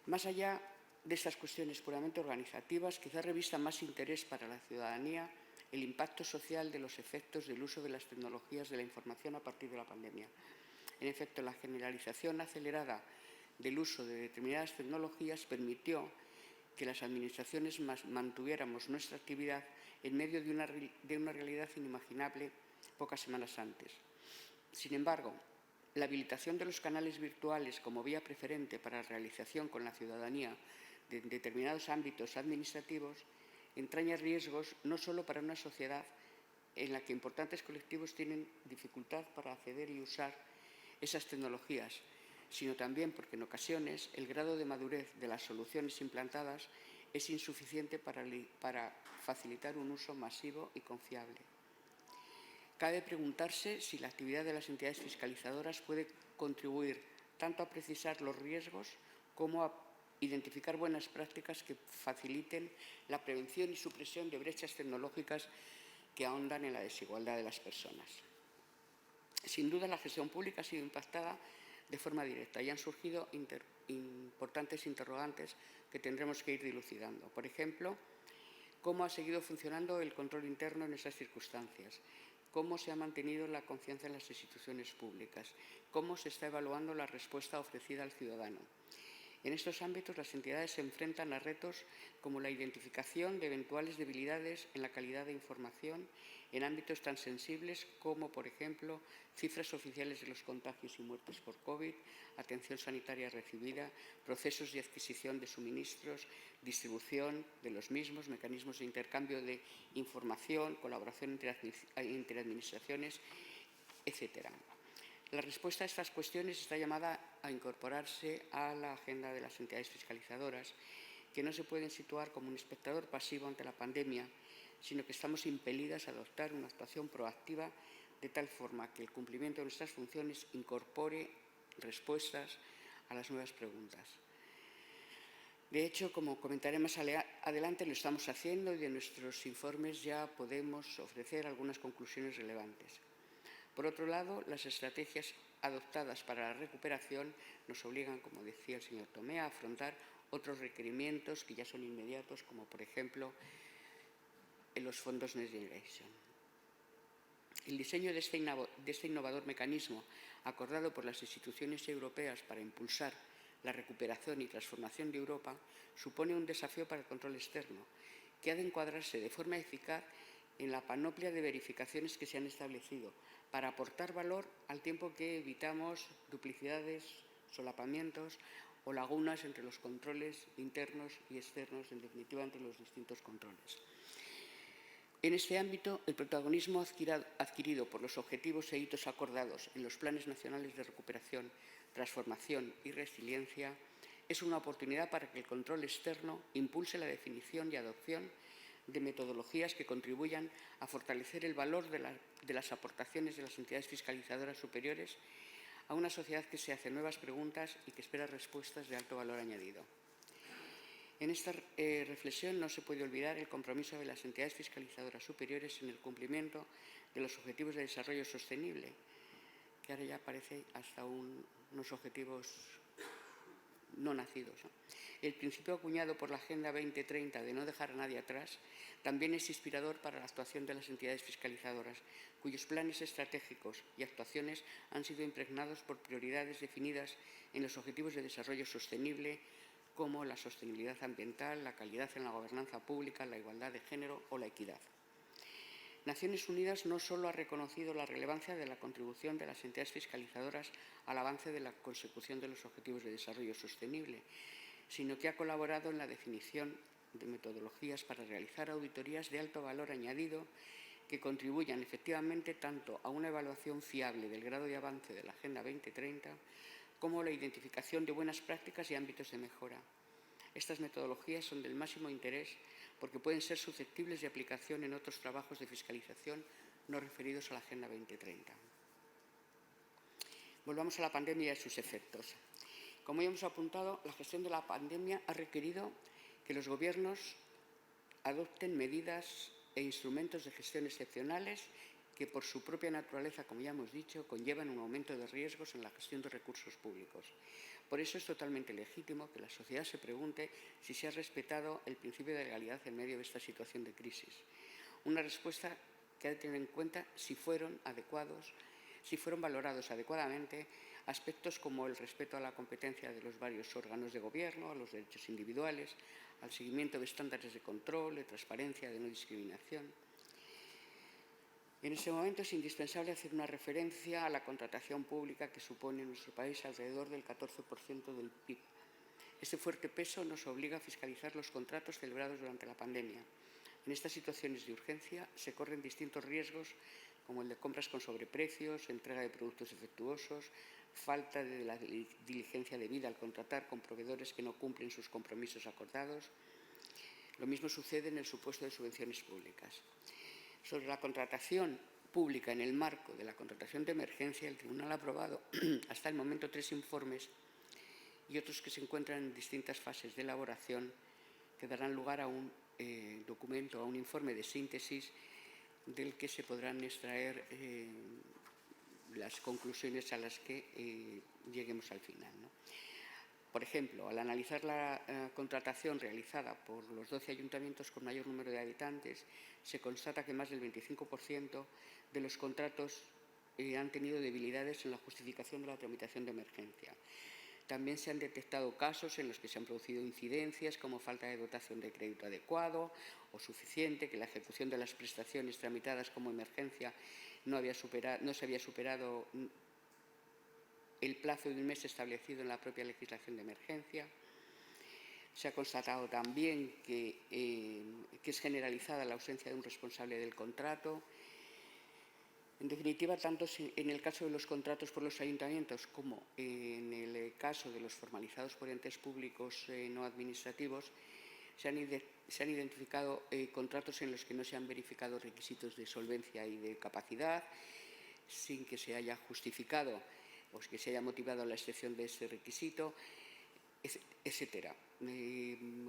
Más allá de estas cuestiones puramente organizativas, quizá revista más interés para la ciudadanía el impacto social de los efectos del uso de las tecnologías de la información a partir de la pandemia. En efecto, la generalización acelerada del uso de determinadas tecnologías permitió que las administraciones mantuviéramos nuestra actividad en medio de una realidad inimaginable pocas semanas antes. Sin embargo, la habilitación de los canales virtuales como vía preferente para la realización con la ciudadanía de determinados ámbitos administrativos entraña riesgos no solo para una sociedad en la que importantes colectivos tienen dificultad para acceder y usar esas tecnologías, sino también porque en ocasiones el grado de madurez de las soluciones implantadas es insuficiente para facilitar un uso masivo y confiable. Cabe preguntarse si la actividad de las entidades fiscalizadoras puede contribuir tanto a precisar los riesgos como a identificar buenas prácticas que faciliten la prevención y supresión de brechas tecnológicas que ahondan en la desigualdad de las personas. Sin duda, la gestión pública ha sido impactada de forma directa y han surgido importantes interrogantes que tendremos que ir dilucidando. Por ejemplo, ¿cómo ha seguido funcionando el control interno en esas circunstancias? ¿Cómo se ha mantenido la confianza en las instituciones públicas? ¿Cómo se está evaluando la respuesta ofrecida al ciudadano? En estos ámbitos, las entidades se enfrentan a retos como la identificación de eventuales debilidades en la calidad de información en ámbitos tan sensibles como, por ejemplo, cifras oficiales de los contagios y muertes por COVID, atención sanitaria recibida, procesos de adquisición de suministros, distribución de los mismos, mecanismos de intercambio de información, colaboración entre administraciones, etc. La respuesta a estas cuestiones está llamada a incorporarse a la agenda de las entidades fiscalizadoras, que no se pueden situar como un espectador pasivo ante la pandemia, sino que estamos impelidas a adoptar una actuación proactiva de tal forma que el cumplimiento de nuestras funciones incorpore respuestas a las nuevas preguntas. De hecho, como comentaré más adelante, lo estamos haciendo y de nuestros informes ya podemos ofrecer algunas conclusiones relevantes. Por otro lado, las estrategias adoptadas para la recuperación nos obligan, como decía el señor Tomé, a afrontar otros requerimientos que ya son inmediatos, como por ejemplo en los fondos Next Generation. El diseño de este innovador mecanismo acordado por las instituciones europeas para impulsar la recuperación y transformación de Europa supone un desafío para el control externo, que ha de encuadrarse de forma eficaz en la panoplia de verificaciones que se han establecido, para aportar valor al tiempo que evitamos duplicidades, solapamientos o lagunas entre los controles internos y externos, en definitiva entre los distintos controles. En este ámbito, el protagonismo adquirido por los objetivos e hitos acordados en los planes nacionales de recuperación, transformación y resiliencia es una oportunidad para que el control externo impulse la definición y adopción de metodologías que contribuyan a fortalecer el valor de las aportaciones de las entidades fiscalizadoras superiores a una sociedad que se hace nuevas preguntas y que espera respuestas de alto valor añadido. En esta reflexión no se puede olvidar el compromiso de las entidades fiscalizadoras superiores en el cumplimiento de los Objetivos de Desarrollo Sostenible, que ahora ya parece hasta unos objetivos no nacidos, ¿no? El principio acuñado por la Agenda 2030 de no dejar a nadie atrás también es inspirador para la actuación de las entidades fiscalizadoras, cuyos planes estratégicos y actuaciones han sido impregnados por prioridades definidas en los Objetivos de Desarrollo Sostenible, como la sostenibilidad ambiental, la calidad en la gobernanza pública, la igualdad de género o la equidad. Naciones Unidas no solo ha reconocido la relevancia de la contribución de las entidades fiscalizadoras al avance de la consecución de los Objetivos de Desarrollo Sostenible, sino que ha colaborado en la definición de metodologías para realizar auditorías de alto valor añadido que contribuyan efectivamente tanto a una evaluación fiable del grado de avance de la Agenda 2030 como a la identificación de buenas prácticas y ámbitos de mejora. Estas metodologías son del máximo interés porque pueden ser susceptibles de aplicación en otros trabajos de fiscalización no referidos a la Agenda 2030. Volvamos a la pandemia y a sus efectos. Como ya hemos apuntado, la gestión de la pandemia ha requerido que los gobiernos adopten medidas e instrumentos de gestión excepcionales que, por su propia naturaleza, como ya hemos dicho, conllevan un aumento de riesgos en la gestión de recursos públicos. Por eso es totalmente legítimo que la sociedad se pregunte si se ha respetado el principio de legalidad en medio de esta situación de crisis. Una respuesta que ha de tener en cuenta si fueron valorados adecuadamente aspectos como el respeto a la competencia de los varios órganos de gobierno, a los derechos individuales, al seguimiento de estándares de control, de transparencia, de no discriminación. En ese momento es indispensable hacer una referencia a la contratación pública que supone en nuestro país alrededor del 14% del PIB. Este fuerte peso nos obliga a fiscalizar los contratos celebrados durante la pandemia. En estas situaciones de urgencia se corren distintos riesgos como el de compras con sobreprecios, entrega de productos defectuosos, falta de la diligencia debida al contratar con proveedores que no cumplen sus compromisos acordados. Lo mismo sucede en el supuesto de subvenciones públicas. Sobre la contratación pública en el marco de la contratación de emergencia, el Tribunal ha aprobado hasta el momento 3 informes y otros que se encuentran en distintas fases de elaboración que darán lugar a un documento, a un informe de síntesis del que se podrán extraer las conclusiones a las que lleguemos al final, ¿no? Por ejemplo, al analizar la contratación realizada por los 12 ayuntamientos con mayor número de habitantes, se constata que más del 25% de los contratos han tenido debilidades en la justificación de la tramitación de emergencia. También se han detectado casos en los que se han producido incidencias como falta de dotación de crédito adecuado o suficiente, que la ejecución de las prestaciones tramitadas como emergencia no se había superado el plazo de un mes establecido en la propia legislación de emergencia. Se ha constatado también que es generalizada la ausencia de un responsable del contrato. En definitiva, tanto en el caso de los contratos por los ayuntamientos como en el caso de los formalizados por entes públicos no administrativos, se han identificado contratos en los que no se han verificado requisitos de solvencia y de capacidad, sin que se haya justificado o que se haya motivado la excepción de ese requisito, etcétera.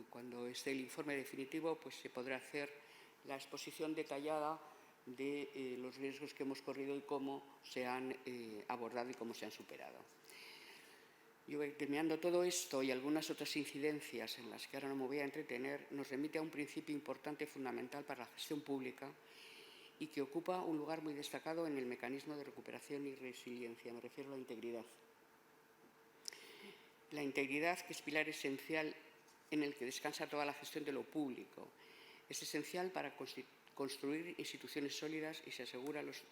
Cuando esté el informe definitivo, pues se podrá hacer la exposición detallada de los riesgos que hemos corrido y cómo se han abordado y cómo se han superado. Yo, terminando todo esto y algunas otras incidencias en las que ahora no me voy a entretener, nos remite a un principio importante y fundamental para la gestión pública y que ocupa un lugar muy destacado en el mecanismo de recuperación y resiliencia. Me refiero a la integridad. La integridad, que es pilar esencial en el que descansa toda la gestión de lo público, es esencial para construir instituciones sólidas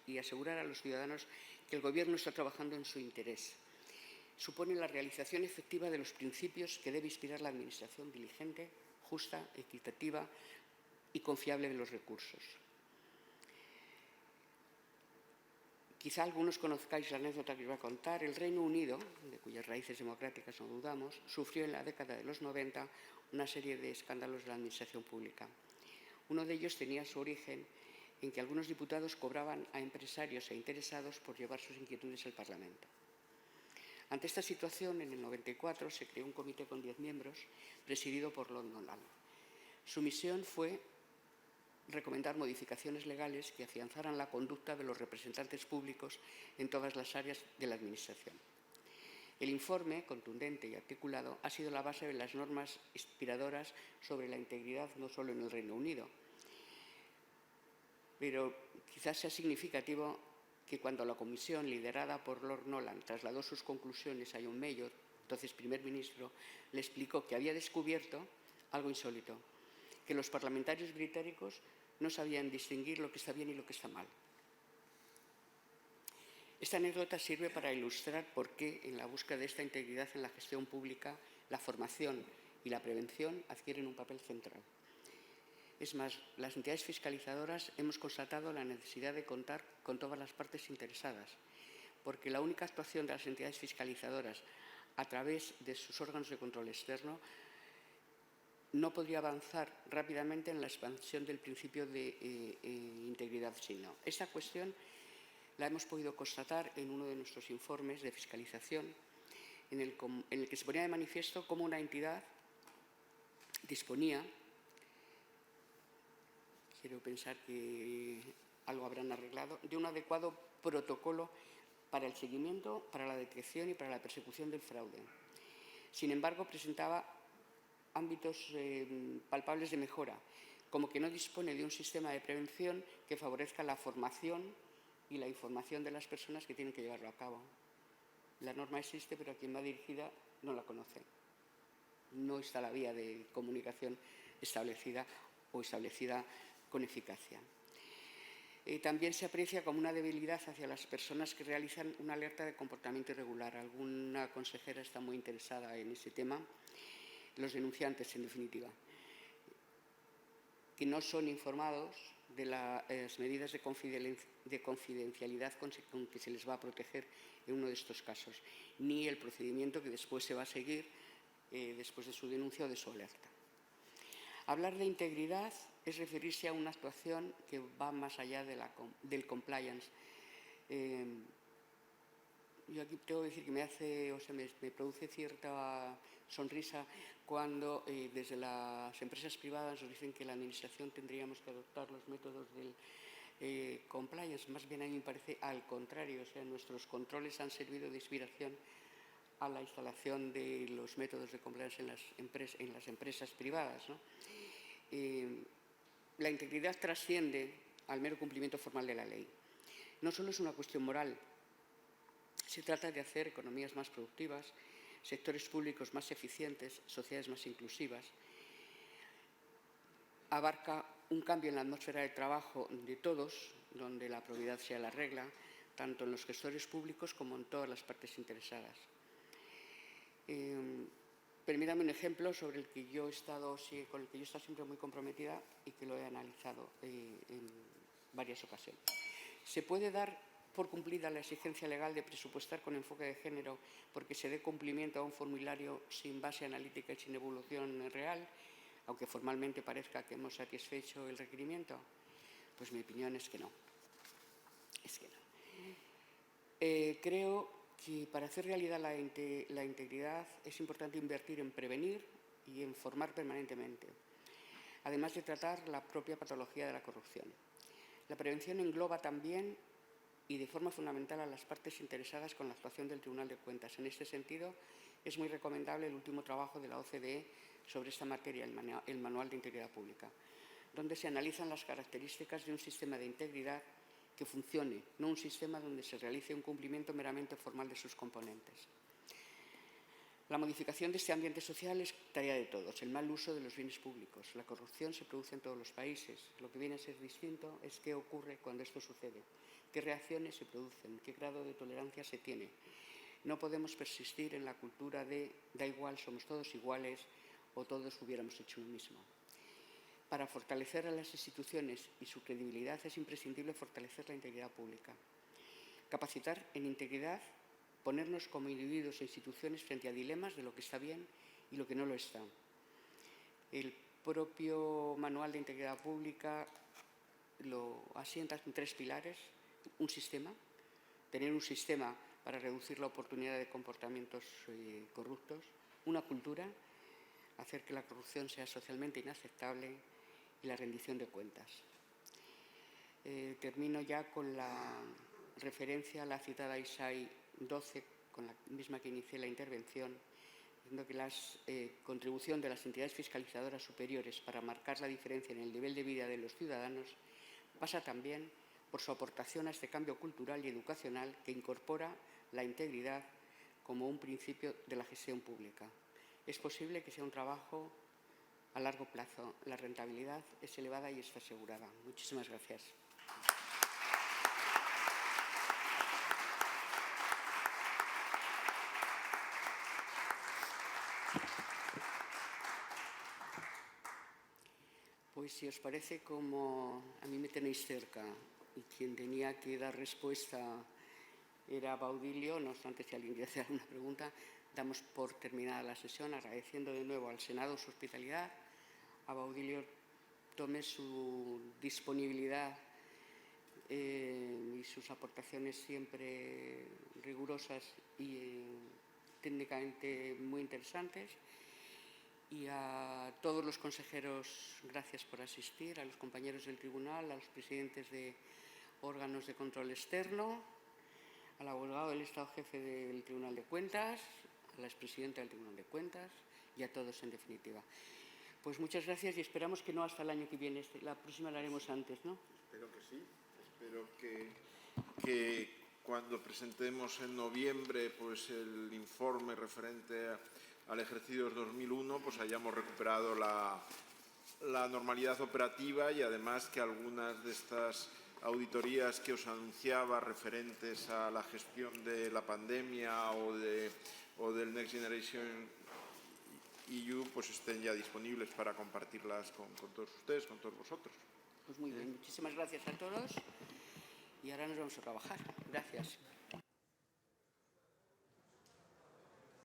y asegurar a los ciudadanos que el Gobierno está trabajando en su interés. Supone la realización efectiva de los principios que debe inspirar la Administración diligente, justa, equitativa y confiable de los recursos. Quizá algunos conozcáis la anécdota que os voy a contar. El Reino Unido, de cuyas raíces democráticas no dudamos, sufrió en la década de los 90 una serie de escándalos de la administración pública. Uno de ellos tenía su origen en que algunos diputados cobraban a empresarios e interesados por llevar sus inquietudes al Parlamento. Ante esta situación, en el 94 se creó un comité con 10 miembros, presidido por Lord Nolan. Su misión fue recomendar modificaciones legales que afianzaran la conducta de los representantes públicos en todas las áreas de la Administración. El informe, contundente y articulado, ha sido la base de las normas inspiradoras sobre la integridad no solo en el Reino Unido, pero quizás sea significativo que cuando la comisión, liderada por Lord Nolan, trasladó sus conclusiones a John Major, entonces primer ministro, le explicó que había descubierto algo insólito, que los parlamentarios británicos no sabían distinguir lo que está bien y lo que está mal. Esta anécdota sirve para ilustrar por qué en la búsqueda de esta integridad en la gestión pública, la formación y la prevención adquieren un papel central. Es más, las entidades fiscalizadoras hemos constatado la necesidad de contar con todas las partes interesadas, porque la única actuación de las entidades fiscalizadoras a través de sus órganos de control externo no podría avanzar rápidamente en la expansión del principio de integridad sino. Esta cuestión la hemos podido constatar en uno de nuestros informes de fiscalización, en el que se ponía de manifiesto cómo una entidad disponía, quiero pensar que algo habrán arreglado, de un adecuado protocolo para el seguimiento, para la detección y para la persecución del fraude. Sin embargo, presentaba ámbitos palpables de mejora, como que no dispone de un sistema de prevención que favorezca la formación y la información de las personas que tienen que llevarlo a cabo. La norma existe, pero a quien va dirigida no la conoce. No está la vía de comunicación establecida o establecida con eficacia. También se aprecia como una debilidad hacia las personas que realizan una alerta de comportamiento irregular. Alguna consejera está muy interesada en ese tema. Los denunciantes, en definitiva, que no son informados de las medidas de confidencialidad con que se les va a proteger en uno de estos casos, ni el procedimiento que después se va a seguir después de su denuncia o de su alerta. Hablar de integridad es referirse a una actuación que va más allá del compliance. Yo aquí tengo que decir que me produce cierta sonrisa cuando desde las empresas privadas nos dicen que la Administración tendríamos que adoptar los métodos del compliance. Más bien a mí me parece al contrario, o sea, nuestros controles han servido de inspiración a la instalación de los métodos de compliance en las empresas privadas, ¿no? La integridad trasciende al mero cumplimiento formal de la ley. No solo es una cuestión moral, se trata de hacer economías más productivas, sectores públicos más eficientes, sociedades más inclusivas. Abarca un cambio en la atmósfera de trabajo de todos, donde la probidad sea la regla, tanto en los gestores públicos como en todas las partes interesadas. Permítame un ejemplo sobre el que yo he estado siempre muy comprometida y que lo he analizado en varias ocasiones. Se puede dar por cumplida la exigencia legal de presupuestar con enfoque de género porque se dé cumplimiento a un formulario sin base analítica y sin evolución real, aunque formalmente parezca que hemos satisfecho el requerimiento. Pues mi opinión es que no. Creo que para hacer realidad la integridad es importante invertir en prevenir y en formar permanentemente, además de tratar la propia patología de la corrupción. La prevención engloba también y de forma fundamental a las partes interesadas con la actuación del Tribunal de Cuentas. En este sentido, es muy recomendable el último trabajo de la OCDE sobre esta materia, el Manual de Integridad Pública, donde se analizan las características de un sistema de integridad que funcione, no un sistema donde se realice un cumplimiento meramente formal de sus componentes. La modificación de este ambiente social es tarea de todos, el mal uso de los bienes públicos. La corrupción se produce en todos los países. Lo que viene a ser distinto es qué ocurre cuando esto sucede, qué reacciones se producen, qué grado de tolerancia se tiene. No podemos persistir en la cultura de da igual, somos todos iguales o todos hubiéramos hecho lo mismo. Para fortalecer a las instituciones y su credibilidad es imprescindible fortalecer la integridad pública. Capacitar en integridad, ponernos como individuos e instituciones frente a dilemas de lo que está bien y lo que no lo está. El propio Manual de Integridad Pública lo asienta en 3 pilares. Un sistema, tener un sistema para reducir la oportunidad de comportamientos corruptos. Una cultura, hacer que la corrupción sea socialmente inaceptable, y la rendición de cuentas. Termino ya con la referencia a la citada ISAI 12, con la misma que inicié la intervención, diciendo que la contribución de las entidades fiscalizadoras superiores para marcar la diferencia en el nivel de vida de los ciudadanos pasa también por su aportación a este cambio cultural y educacional que incorpora la integridad como un principio de la gestión pública. Es posible que sea un trabajo a largo plazo. La rentabilidad es elevada y está asegurada. Muchísimas gracias. Pues si os parece, como a mí me tenéis cerca y quien tenía que dar respuesta era Baudilio, no obstante, si alguien quiere hacer alguna pregunta, damos por terminada la sesión, agradeciendo de nuevo al Senado su hospitalidad, a Baudilio tome su disponibilidad y sus aportaciones siempre rigurosas y técnicamente muy interesantes. Y a todos los consejeros, gracias por asistir, a los compañeros del tribunal, a los presidentes de órganos de control externo, al abogado del Estado Jefe del Tribunal de Cuentas, a la expresidenta del Tribunal de Cuentas y a todos en definitiva. Pues muchas gracias y esperamos que no hasta el año que viene. La próxima la haremos antes, ¿no? Espero que sí. Espero que cuando presentemos en noviembre pues, el informe referente al ejercicio 2001 pues hayamos recuperado la normalidad operativa y además que algunas de estas auditorías que os anunciaba referentes a la gestión de la pandemia o del Next Generation EU pues estén ya disponibles para compartirlas con todos ustedes, con todos vosotros. Pues muy bien, muchísimas gracias a todos y ahora nos vamos a trabajar. Gracias.